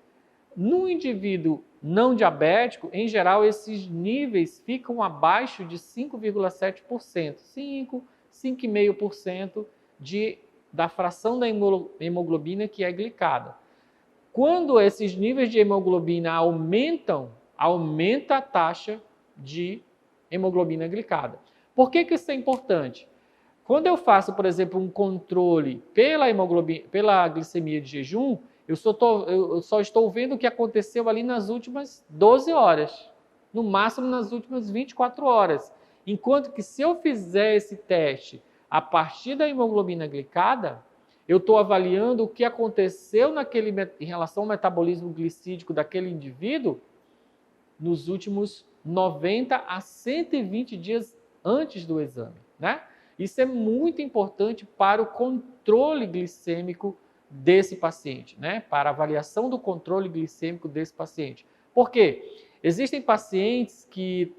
[SPEAKER 1] No indivíduo não diabético, em geral, esses níveis ficam abaixo de 5,7%, 5,5% da fração da hemoglobina que é glicada. Quando esses níveis de hemoglobina aumentam, aumenta a taxa de hemoglobina glicada. Por que isso é importante? Quando eu faço, por exemplo, um controle pela glicemia de jejum, eu só estou vendo o que aconteceu ali nas últimas 12 horas, no máximo nas últimas 24 horas. Enquanto que se eu fizer esse teste a partir da hemoglobina glicada, eu estou avaliando o que aconteceu em relação ao metabolismo glicídico daquele indivíduo nos últimos 90 a 120 dias antes do exame, né? Isso é muito importante para o controle glicêmico desse paciente, né? Para a avaliação do controle glicêmico desse paciente. Por quê? Existem pacientes que,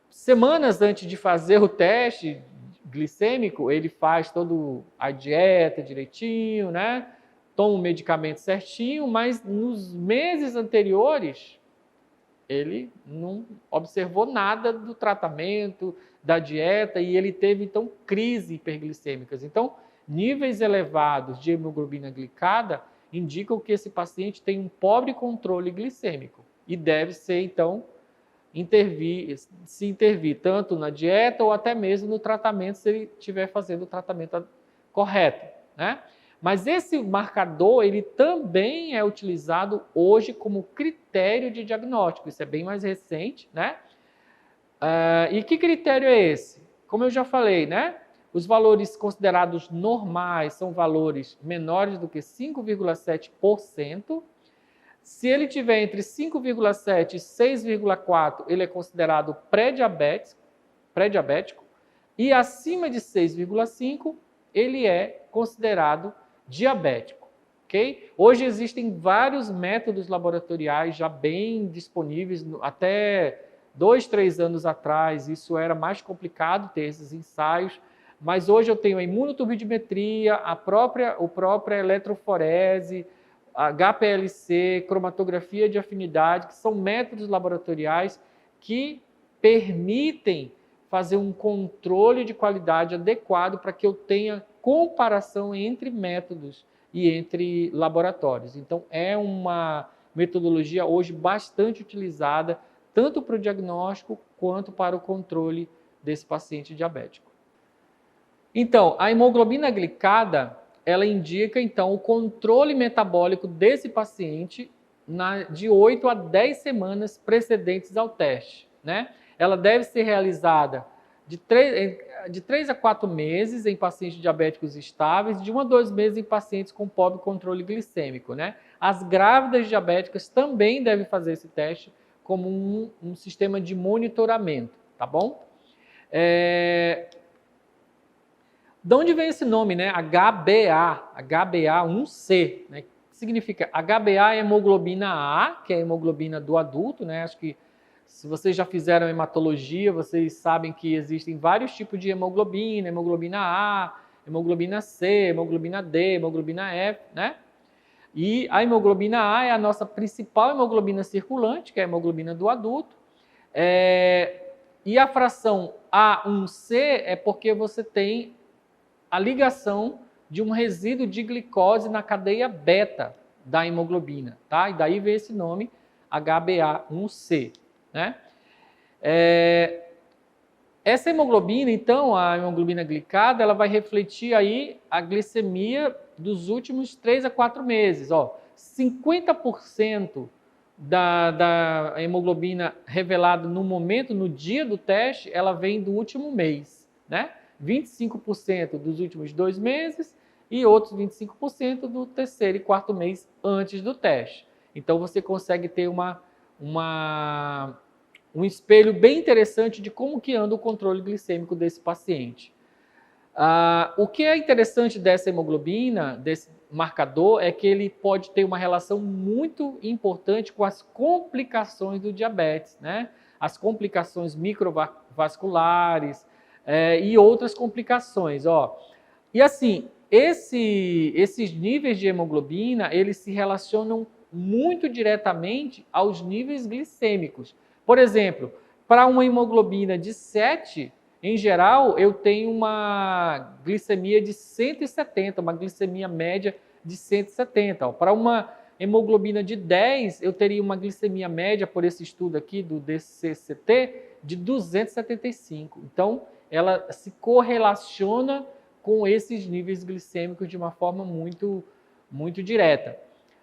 [SPEAKER 1] semanas antes de fazer o teste glicêmico, ele faz toda a dieta direitinho, né? toma o medicamento certinho, mas nos meses anteriores ele não observou nada do tratamento, da dieta, e ele teve, então, crises hiperglicêmicas. Então, níveis elevados de hemoglobina glicada indicam que esse paciente tem um pobre controle glicêmico e deve ser, então, se intervir tanto na dieta ou até mesmo no tratamento, se ele estiver fazendo o tratamento correto, né? Mas esse marcador, ele também é utilizado hoje como critério de diagnóstico. Isso é bem mais recente, né? E que critério é esse? Como eu já falei, né? Os valores considerados normais são valores menores do que 5,7%. Se ele tiver entre 5,7 e 6,4, ele é considerado pré-diabético. E acima de 6,5, ele é considerado diabético. Okay? Hoje existem vários métodos laboratoriais já bem disponíveis, até 2, 3 anos atrás isso era mais complicado ter esses ensaios, mas hoje eu tenho a imunoturbidimetria, a própria eletroforese, HPLC, cromatografia de afinidade, que são métodos laboratoriais que permitem fazer um controle de qualidade adequado para que eu tenha comparação entre métodos e entre laboratórios. Então, é uma metodologia hoje bastante utilizada, tanto para o diagnóstico quanto para o controle desse paciente diabético. Então, a hemoglobina glicada, ela indica, então, o controle metabólico desse paciente de 8 a 10 semanas precedentes ao teste, né? Ela deve ser realizada de 3 a 4 meses em pacientes diabéticos estáveis, de 1 a 2 meses em pacientes com pobre controle glicêmico, né? As grávidas diabéticas também devem fazer esse teste como um sistema de monitoramento, tá bom? De onde vem esse nome, né? HbA1c, né? Que significa HbA é hemoglobina A, que é a hemoglobina do adulto, né? Acho que se vocês já fizeram hematologia, vocês sabem que existem vários tipos de hemoglobina, hemoglobina A, hemoglobina C, hemoglobina D, hemoglobina F, né? E a hemoglobina A é a nossa principal hemoglobina circulante, que é a hemoglobina do adulto. E a fração A1C é porque você tem a ligação de um resíduo de glicose na cadeia beta da hemoglobina, tá? E daí vem esse nome, HbA1c, né? Essa hemoglobina, então, a hemoglobina glicada, ela vai refletir aí a glicemia dos últimos 3 a 4 meses. 50% da hemoglobina revelada no dia do teste, ela vem do último mês, né? 25% dos últimos 2 meses e outros 25% do terceiro e quarto mês antes do teste. Então, você consegue ter um espelho bem interessante de como que anda o controle glicêmico desse paciente. O que é interessante dessa hemoglobina, desse marcador, é que ele pode ter uma relação muito importante com as complicações do diabetes, né? As complicações microvasculares e outras complicações. E assim, esses níveis de hemoglobina, eles se relacionam muito diretamente aos níveis glicêmicos. Por exemplo, para uma hemoglobina de 7, em geral, eu tenho uma glicemia de 170, uma glicemia média de 170. Para uma hemoglobina de 10, eu teria uma glicemia média, por esse estudo aqui do DCCT, de 275. Então, ela se correlaciona com esses níveis glicêmicos de uma forma muito, muito direta.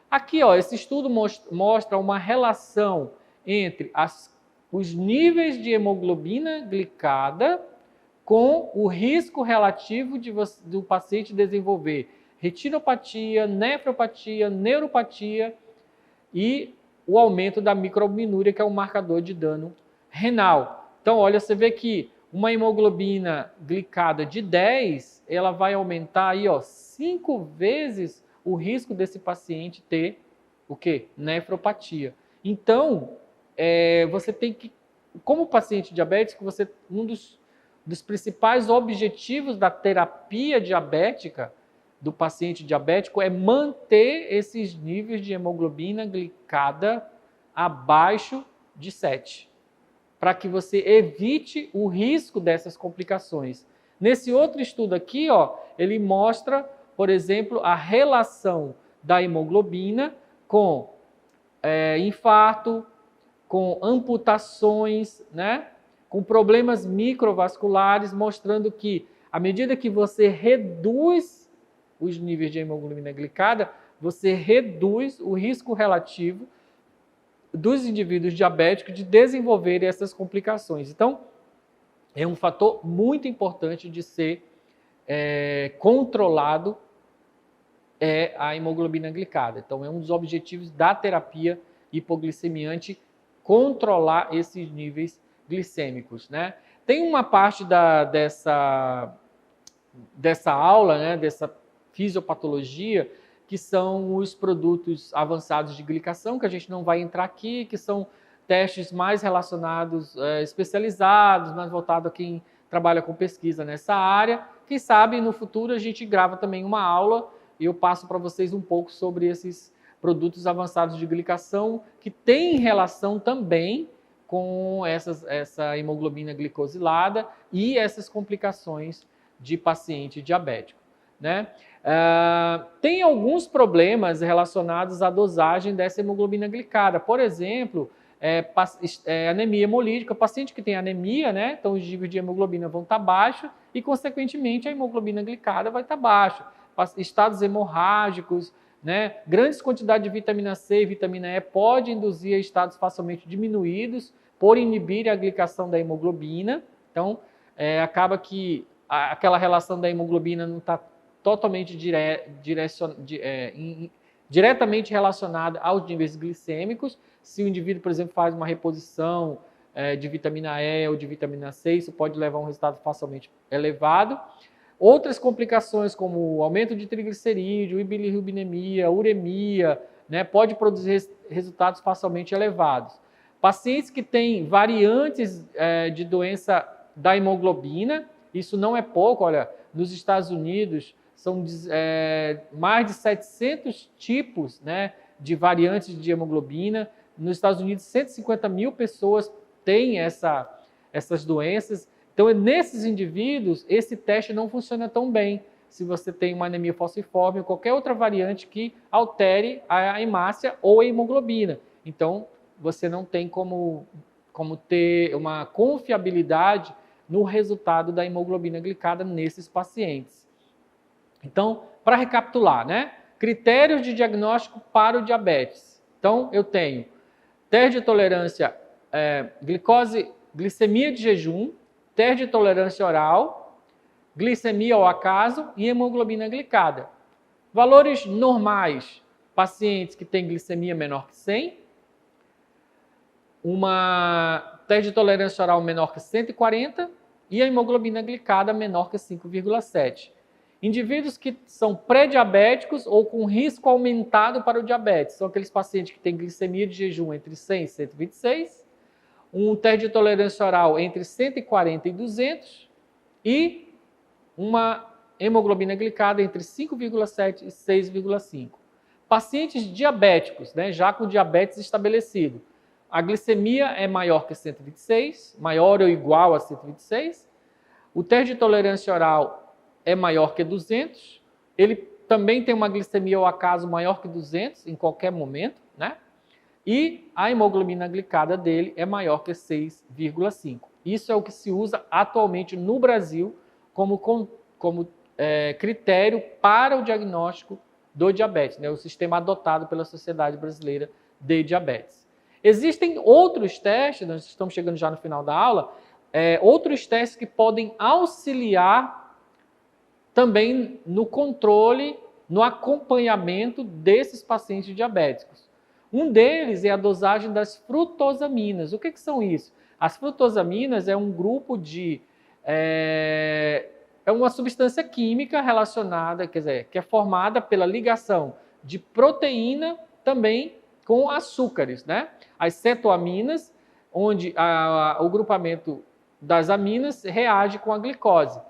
[SPEAKER 1] Aqui, esse estudo mostra uma relação entre os níveis de hemoglobina glicada com o risco relativo do paciente desenvolver retinopatia, nefropatia, neuropatia e o aumento da microalbuminúria, que é um marcador de dano renal. Então, olha, você vê que uma hemoglobina glicada de 10, ela vai aumentar aí, 5 vezes o risco desse paciente ter o quê? Nefropatia. Então, você tem que, como paciente diabético, um dos principais objetivos da terapia diabética do paciente diabético é manter esses níveis de hemoglobina glicada abaixo de 7, para que você evite o risco dessas complicações. Nesse outro estudo aqui, ele mostra, por exemplo, a relação da hemoglobina com infarto, com amputações, né? Com problemas microvasculares, mostrando que à medida que você reduz os níveis de hemoglobina glicada, você reduz o risco relativo dos indivíduos diabéticos de desenvolverem essas complicações. Então, é um fator muito importante de ser controlado a hemoglobina glicada. Então, é um dos objetivos da terapia hipoglicemiante controlar esses níveis glicêmicos, né? Tem uma parte dessa aula, né, dessa fisiopatologia, que são os produtos avançados de glicação, que a gente não vai entrar aqui, que são testes mais relacionados, especializados, mais voltados a quem trabalha com pesquisa nessa área. Quem sabe no futuro a gente grava também uma aula e eu passo para vocês um pouco sobre esses produtos avançados de glicação, que têm relação também com essa hemoglobina glicosilada e essas complicações de paciente diabético, né? Tem alguns problemas relacionados à dosagem dessa hemoglobina glicada. Por exemplo, anemia hemolítica. O paciente que tem anemia, né? Então os níveis de hemoglobina vão estar baixos e, consequentemente, a hemoglobina glicada vai estar baixa. Estados hemorrágicos, né? Grandes quantidades de vitamina C e vitamina E podem induzir a estados facilmente diminuídos por inibir a glicação da hemoglobina. Então, acaba que aquela relação da hemoglobina não está totalmente diretamente relacionada aos níveis glicêmicos. Se o indivíduo, por exemplo, faz uma reposição de vitamina E ou de vitamina C, isso pode levar a um resultado facilmente elevado. Outras complicações, como aumento de triglicerídeo, bilirrubinemia, uremia, né, pode produzir resultados facilmente elevados. Pacientes que têm variantes de doença da hemoglobina, isso não é pouco, olha, nos Estados Unidos são mais de 700 tipos, né, de variantes de hemoglobina. Nos Estados Unidos, 150 mil pessoas têm essas doenças. Então, nesses indivíduos, esse teste não funciona tão bem. Se você tem uma anemia falciforme ou qualquer outra variante que altere a hemácia ou a hemoglobina. Então, você não tem como ter uma confiabilidade no resultado da hemoglobina glicada nesses pacientes. Então, para recapitular, né? Critérios de diagnóstico para o diabetes. Então, eu tenho teste de tolerância, glicemia de jejum, teste de tolerância oral, glicemia ao acaso e hemoglobina glicada. Valores normais, pacientes que têm glicemia menor que 100, uma teste de tolerância oral menor que 140 e a hemoglobina glicada menor que 5,7. Indivíduos que são pré-diabéticos ou com risco aumentado para o diabetes, são aqueles pacientes que têm glicemia de jejum entre 100 e 126, um teste de tolerância oral entre 140 e 200 e uma hemoglobina glicada entre 5,7 e 6,5. Pacientes diabéticos, né, já com diabetes estabelecido, a glicemia é maior que 126, maior ou igual a 126, o teste de tolerância oral é maior que 200, ele também tem uma glicemia ao acaso maior que 200 em qualquer momento, né? E a hemoglobina glicada dele é maior que 6,5. Isso é o que se usa atualmente no Brasil como critério para o diagnóstico do diabetes, né? O sistema adotado pela Sociedade Brasileira de Diabetes. Existem outros testes, nós estamos chegando já no final da aula, outros testes que podem auxiliar também no controle, no acompanhamento desses pacientes diabéticos. Um deles é a dosagem das frutosaminas. O que são isso? As frutosaminas é um grupo de... é uma substância química relacionada, quer dizer, que é formada pela ligação de proteína também com açúcares, né? As cetoaminas, onde o grupamento das aminas reage com a glicose.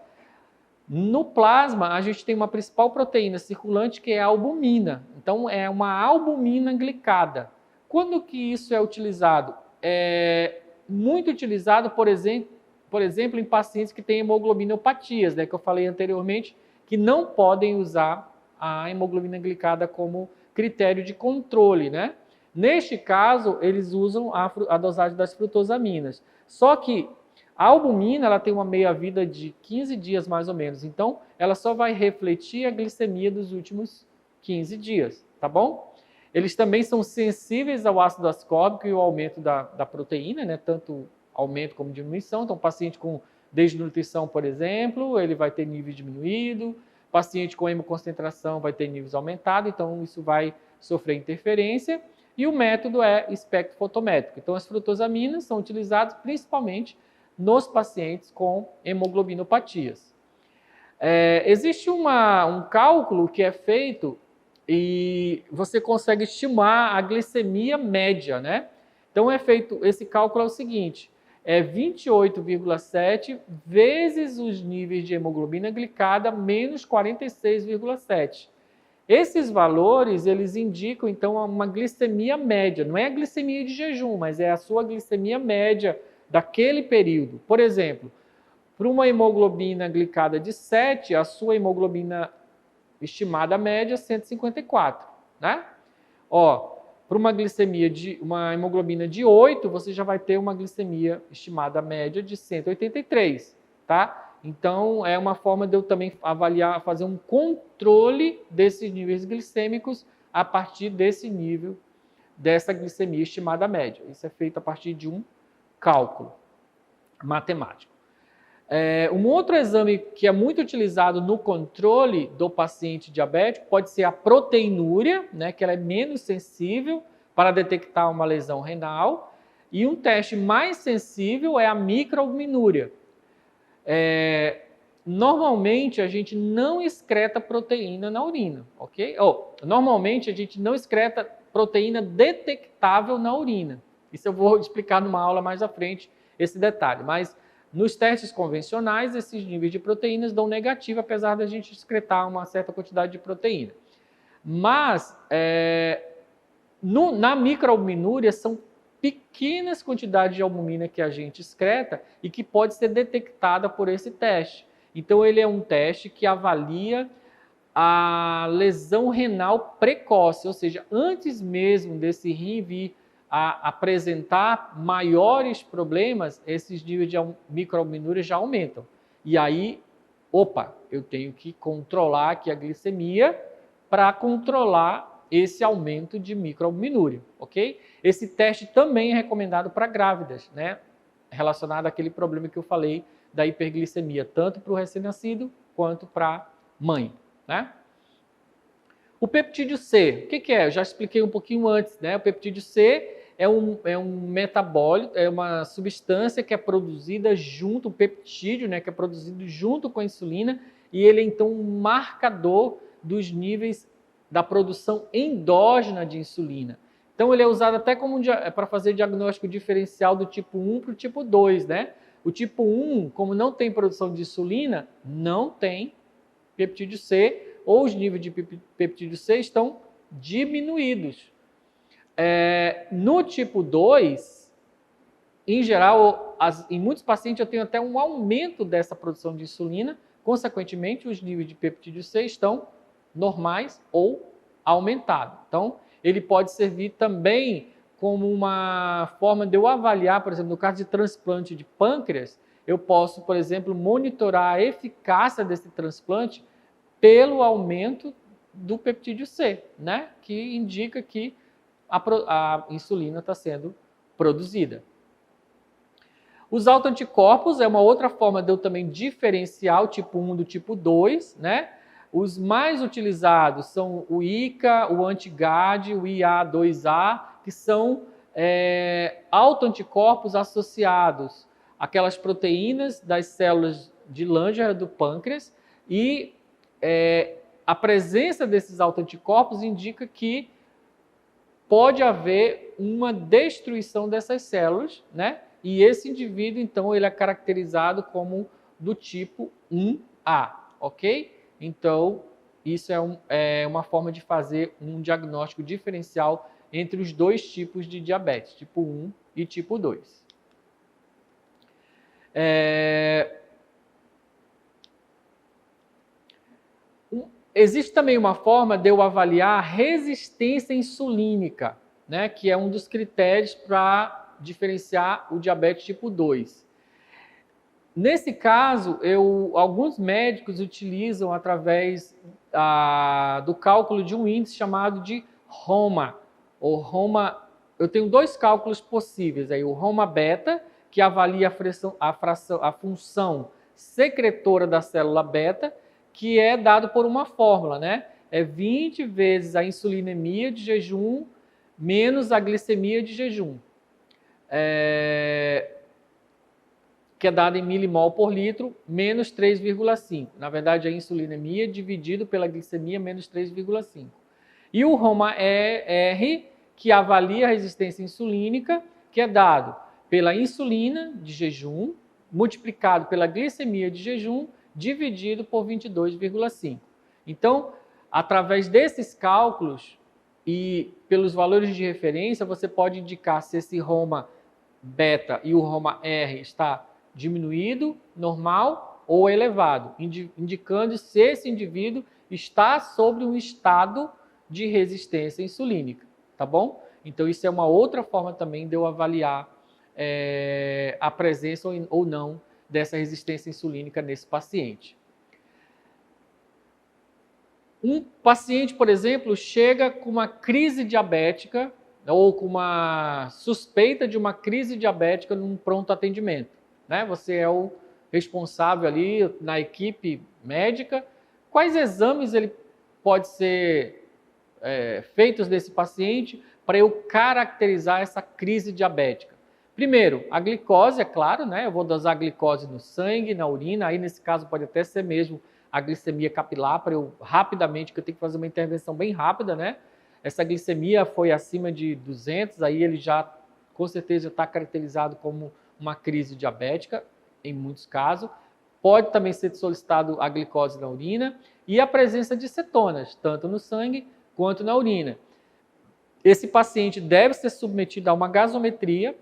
[SPEAKER 1] No plasma, a gente tem uma principal proteína circulante que é a albumina. Então, é uma albumina glicada. Quando que isso é utilizado? É muito utilizado, por exemplo, em pacientes que têm hemoglobinopatias, né, que eu falei anteriormente, que não podem usar a hemoglobina glicada como critério de controle, né? Neste caso, eles usam a dosagem das frutosaminas. Só que a albumina ela tem uma meia-vida de 15 dias mais ou menos, então ela só vai refletir a glicemia dos últimos 15 dias, tá bom? Eles também são sensíveis ao ácido ascórbico e ao aumento da proteína, né? Tanto aumento como diminuição. Então, paciente com desnutrição, por exemplo, ele vai ter nível diminuído. Paciente com hemoconcentração vai ter níveis aumentados, então isso vai sofrer interferência. E o método é espectrofotométrico. Então, as frutosaminas são utilizadas principalmente nos pacientes com hemoglobinopatias. Existe um cálculo que é feito e você consegue estimar a glicemia média, né? Então, é feito, esse cálculo é o seguinte, é 28,7 vezes os níveis de hemoglobina glicada menos 46,7. Esses valores, eles indicam, então, uma glicemia média. Não é a glicemia de jejum, mas é a sua glicemia média daquele período. Por exemplo, para uma hemoglobina glicada de 7, a sua hemoglobina estimada média é 154, né? Para uma hemoglobina de 8, você já vai ter uma glicemia estimada média de 183, tá? Então, é uma forma de eu também avaliar, fazer um controle desses níveis glicêmicos a partir desse nível, dessa glicemia estimada média. Isso é feito a partir de um cálculo matemático. Um outro exame que é muito utilizado no controle do paciente diabético pode ser a proteinúria, né, que ela é menos sensível para detectar uma lesão renal. E um teste mais sensível é a microalbuminúria. Normalmente a gente não excreta proteína na urina, ok? Normalmente a gente não excreta proteína detectável na urina. Isso eu vou explicar numa aula mais à frente, esse detalhe. Mas nos testes convencionais, esses níveis de proteínas dão negativo, apesar da gente excretar uma certa quantidade de proteína. Mas na microalbuminúria são pequenas quantidades de albumina que a gente excreta e que pode ser detectada por esse teste. Então, ele é um teste que avalia a lesão renal precoce, ou seja, antes mesmo desse rim vir a apresentar maiores problemas, esses níveis de microalbuminúria já aumentam. E aí, eu tenho que controlar aqui a glicemia para controlar esse aumento de microalbuminúria, ok? Esse teste também é recomendado para grávidas, né? Relacionado àquele problema que eu falei da hiperglicemia, tanto para o recém-nascido quanto para a mãe, né? O peptídeo C, o que é? Eu já expliquei um pouquinho antes, né? O peptídeo C é um metabólito, é uma substância que é produzida junto, o peptídeo, né? Que é produzido junto com a insulina e ele é então um marcador dos níveis da produção endógena de insulina. Então, ele é usado até para fazer diagnóstico diferencial do tipo 1 para o tipo 2, né? O tipo 1, como não tem produção de insulina, não tem peptídeo C, ou os níveis de peptídeo C estão diminuídos. No tipo 2, em geral, em muitos pacientes eu tenho até um aumento dessa produção de insulina, consequentemente, os níveis de peptídeo C estão normais ou aumentados. Então, ele pode servir também como uma forma de eu avaliar, por exemplo, no caso de transplante de pâncreas, eu posso, por exemplo, monitorar a eficácia desse transplante pelo aumento do peptídeo C, né? Que indica que a insulina está sendo produzida. Os autoanticorpos é uma outra forma de eu também diferenciar o tipo 1 do tipo 2, né? Os mais utilizados são o ICA, o anti-GAD, o IA2A, que são autoanticorpos associados àquelas proteínas das células de Langerhans do pâncreas e a presença desses autoanticorpos indica que pode haver uma destruição dessas células, né? E esse indivíduo, então, ele é caracterizado como do tipo 1A. ok? Então, isso é uma forma de fazer um diagnóstico diferencial entre os dois tipos de diabetes, tipo 1 e tipo 2. Existe também uma forma de eu avaliar a resistência insulínica, né, que é um dos critérios para diferenciar o diabetes tipo 2. Nesse caso, alguns médicos utilizam através do cálculo de um índice chamado de ROMA. Eu tenho dois cálculos possíveis, aí, o ROMA beta, que avalia a função secretora da célula beta, que é dado por uma fórmula, né? É 20 vezes a insulinemia de jejum menos a glicemia de jejum. Que é dada em milimol por litro, menos 3,5. Na verdade, a insulinemia dividido pela glicemia, menos 3,5. E o ROMA-R, que avalia a resistência insulínica, que é dado pela insulina de jejum, multiplicado pela glicemia de jejum, dividido por 22,5. Então, através desses cálculos e pelos valores de referência, você pode indicar se esse ROMA beta e o ROMA-R está diminuído, normal ou elevado, indicando se esse indivíduo está sobre um estado de resistência insulínica, tá bom? Então, isso é uma outra forma também de eu avaliar a presença ou não dessa resistência insulínica nesse paciente. Um paciente, por exemplo, chega com uma crise diabética ou com uma suspeita de uma crise diabética num pronto atendimento, né? Você é o responsável ali na equipe médica. Quais exames ele pode ser feitos desse paciente para eu caracterizar essa crise diabética? Primeiro, a glicose, é claro, né? Eu vou dosar a glicose no sangue, na urina, aí nesse caso pode até ser mesmo a glicemia capilar, para eu rapidamente, que eu tenho que fazer uma intervenção bem rápida, né? Essa glicemia foi acima de 200, aí ele já, com certeza, está caracterizado como uma crise diabética, em muitos casos. Pode também ser solicitado a glicose na urina e a presença de cetonas, tanto no sangue quanto na urina. Esse paciente deve ser submetido a uma gasometria,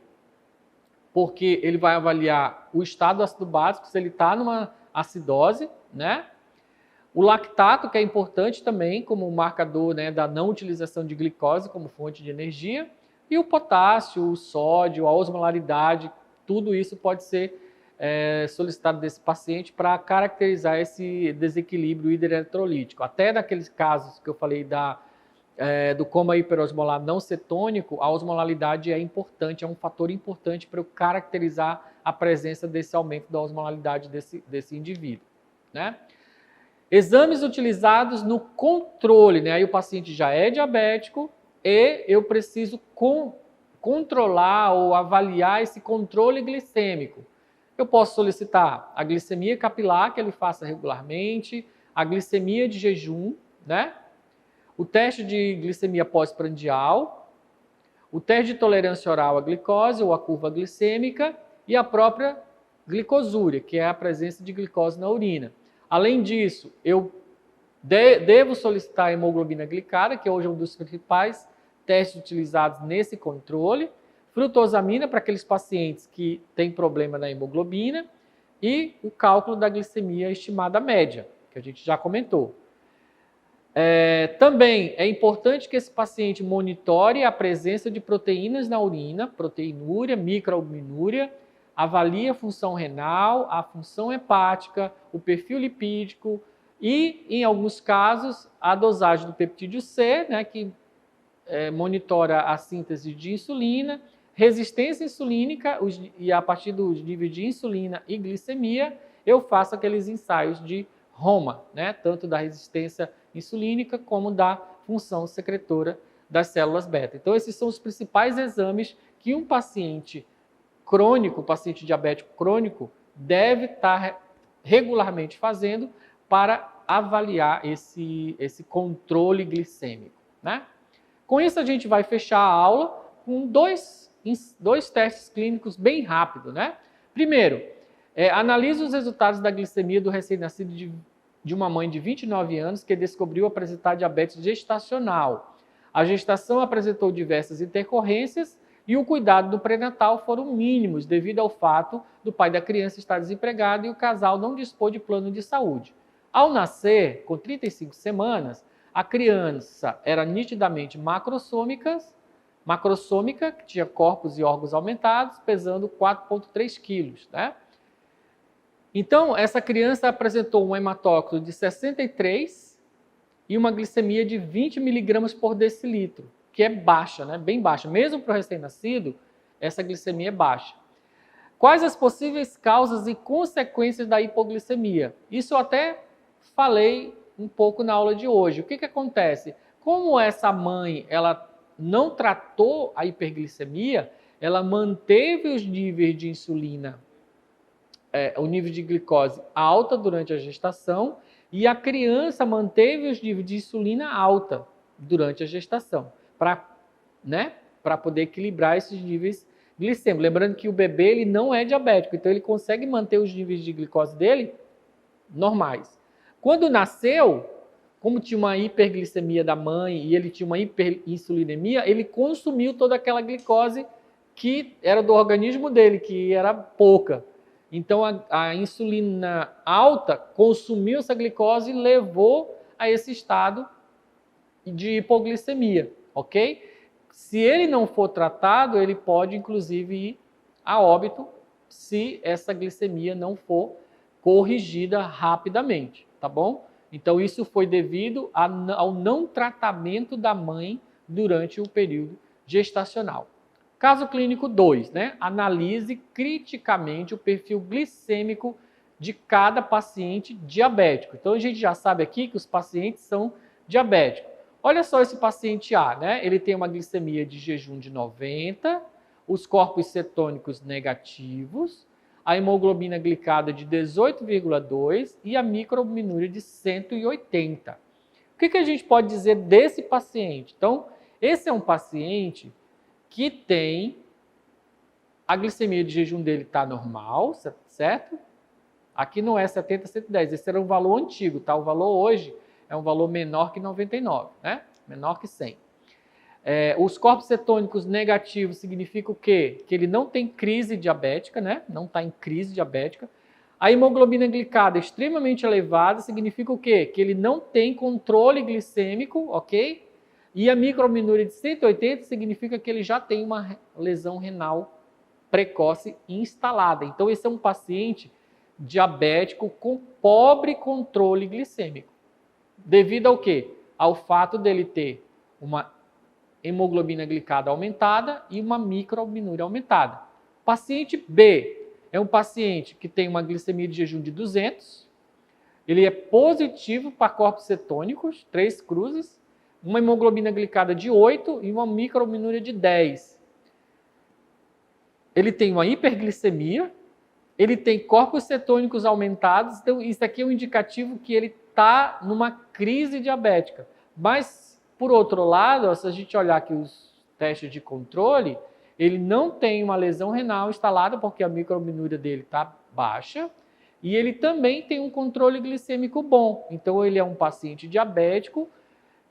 [SPEAKER 1] porque ele vai avaliar o estado do ácido básico, se ele está numa acidose, né? O lactato, que é importante também como marcador, né, da não utilização de glicose como fonte de energia, e o potássio, o sódio, a osmolaridade, tudo isso pode ser solicitado desse paciente para caracterizar esse desequilíbrio hidroeletrolítico. Até naqueles casos que eu falei do coma hiperosmolar não cetônico, a osmolaridade é importante, é um fator importante para eu caracterizar a presença desse aumento da osmolaridade desse indivíduo, né? Exames utilizados no controle, né? Aí o paciente já é diabético e eu preciso controlar ou avaliar esse controle glicêmico. Eu posso solicitar a glicemia capilar, que ele faça regularmente, a glicemia de jejum, né? O teste de glicemia pós-prandial, o teste de tolerância oral à glicose ou a curva glicêmica e a própria glicosúria, que é a presença de glicose na urina. Além disso, eu devo solicitar a hemoglobina glicada, que hoje é um dos principais testes utilizados nesse controle, frutosamina para aqueles pacientes que têm problema na hemoglobina e o cálculo da glicemia estimada média, que a gente já comentou. Também é importante que esse paciente monitore a presença de proteínas na urina, proteinúria, microalbuminúria, avalie a função renal, a função hepática, o perfil lipídico e, em alguns casos, a dosagem do peptídeo C, né, que monitora a síntese de insulina, resistência insulínica e a partir do nível de insulina e glicemia, eu faço aqueles ensaios de ROMA, né, tanto da resistência insulínica como da função secretora das células beta. Então, esses são os principais exames que um paciente crônico, paciente diabético crônico, deve estar regularmente fazendo para avaliar esse controle glicêmico, né? Com isso, a gente vai fechar a aula com dois testes clínicos bem rápidos, né? Primeiro, analise os resultados da glicemia do recém-nascido de de uma mãe de 29 anos que descobriu apresentar diabetes gestacional. A gestação apresentou diversas intercorrências e o cuidado do pré-natal foram mínimos devido ao fato do pai da criança estar desempregado e o casal não dispor de plano de saúde. Ao nascer, com 35 semanas, a criança era nitidamente macrossômica, que tinha corpos e órgãos aumentados, pesando 4,3 quilos, né? Então, essa criança apresentou um hematócrito de 63 e uma glicemia de 20 miligramas por decilitro, que é baixa, né? Bem baixa. Mesmo para o recém-nascido, essa glicemia é baixa. Quais as possíveis causas e consequências da hipoglicemia? Isso eu até falei um pouco na aula de hoje. O que acontece? Como essa mãe ela não tratou a hiperglicemia, ela manteve os níveis de insulina, o nível de glicose alta durante a gestação e a criança manteve os níveis de insulina alta durante a gestação, para poder equilibrar esses níveis glicêmicos. Lembrando que o bebê ele não é diabético, então ele consegue manter os níveis de glicose dele normais. Quando nasceu, como tinha uma hiperglicemia da mãe e ele tinha uma hiperinsulinemia, ele consumiu toda aquela glicose que era do organismo dele, que era pouca. Então, a insulina alta consumiu essa glicose e levou a esse estado de hipoglicemia, ok? Se ele não for tratado, ele pode, inclusive, ir a óbito se essa glicemia não for corrigida rapidamente, tá bom? Então, isso foi devido ao não tratamento da mãe durante o período gestacional. Caso clínico 2, né? Analise criticamente o perfil glicêmico de cada paciente diabético. Então, a gente já sabe aqui que os pacientes são diabéticos. Olha só esse paciente A, né? Ele tem uma glicemia de jejum de 90, os corpos cetônicos negativos, a hemoglobina glicada de 18,2 e a microalbuminúria de 180. O que a gente pode dizer desse paciente? Então, esse é um paciente que tem a glicemia de jejum dele está normal, certo? Aqui não é 70, 110, esse era um valor antigo, tá? O valor hoje é um valor menor que 99, né? Menor que 100. Os corpos cetônicos negativos significa o quê? Que ele não tem crise diabética, né? Não está em crise diabética. A hemoglobina glicada extremamente elevada significa o quê? Que ele não tem controle glicêmico, ok? E a microalbuminúria de 180 significa que ele já tem uma lesão renal precoce instalada. Então, esse é um paciente diabético com pobre controle glicêmico. Devido ao quê? Ao fato dele ter uma hemoglobina glicada aumentada e uma microalbuminúria aumentada. Paciente B é um paciente que tem uma glicemia de jejum de 200, ele é positivo para corpos cetônicos, 3 cruzes, uma hemoglobina glicada de 8 e uma microalbuminúria de 10. Ele tem uma hiperglicemia, ele tem corpos cetônicos aumentados, então isso aqui é um indicativo que ele está numa crise diabética. Mas, por outro lado, se a gente olhar aqui os testes de controle, ele não tem uma lesão renal instalada porque a microalbuminúria dele está baixa e ele também tem um controle glicêmico bom. Então, ele é um paciente diabético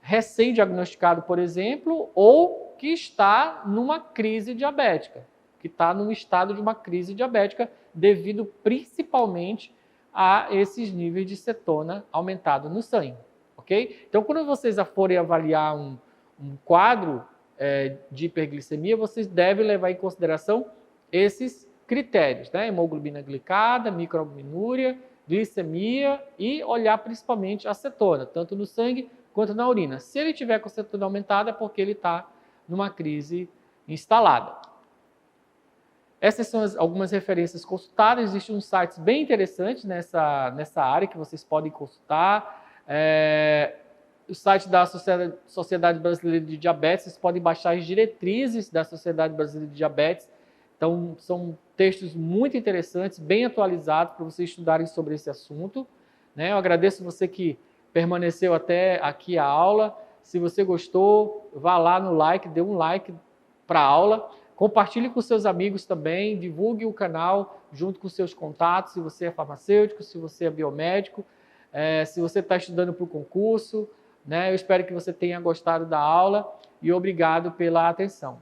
[SPEAKER 1] recém-diagnosticado, por exemplo, ou que está numa crise diabética, que está num estado de uma crise diabética devido principalmente a esses níveis de cetona aumentado no sangue, ok? Então, quando vocês forem avaliar um quadro de hiperglicemia, vocês devem levar em consideração esses critérios, né? Hemoglobina glicada, microalbuminúria, glicemia e olhar principalmente a cetona, tanto no sangue quanto na urina. Se ele tiver com cetona aumentada, é porque ele está numa crise instalada. Essas são algumas referências consultadas. Existem uns sites bem interessantes nessa área que vocês podem consultar. O site da Sociedade Brasileira de Diabetes, vocês podem baixar as diretrizes da Sociedade Brasileira de Diabetes. Então, são textos muito interessantes, bem atualizados para vocês estudarem sobre esse assunto, né? Eu agradeço você que permaneceu até aqui a aula. Se você gostou, vá lá no like, dê um like para a aula. Compartilhe com seus amigos também, divulgue o canal junto com seus contatos, se você é farmacêutico, se você é biomédico. se você está estudando para o concurso, né? Eu espero que você tenha gostado da aula e obrigado pela atenção.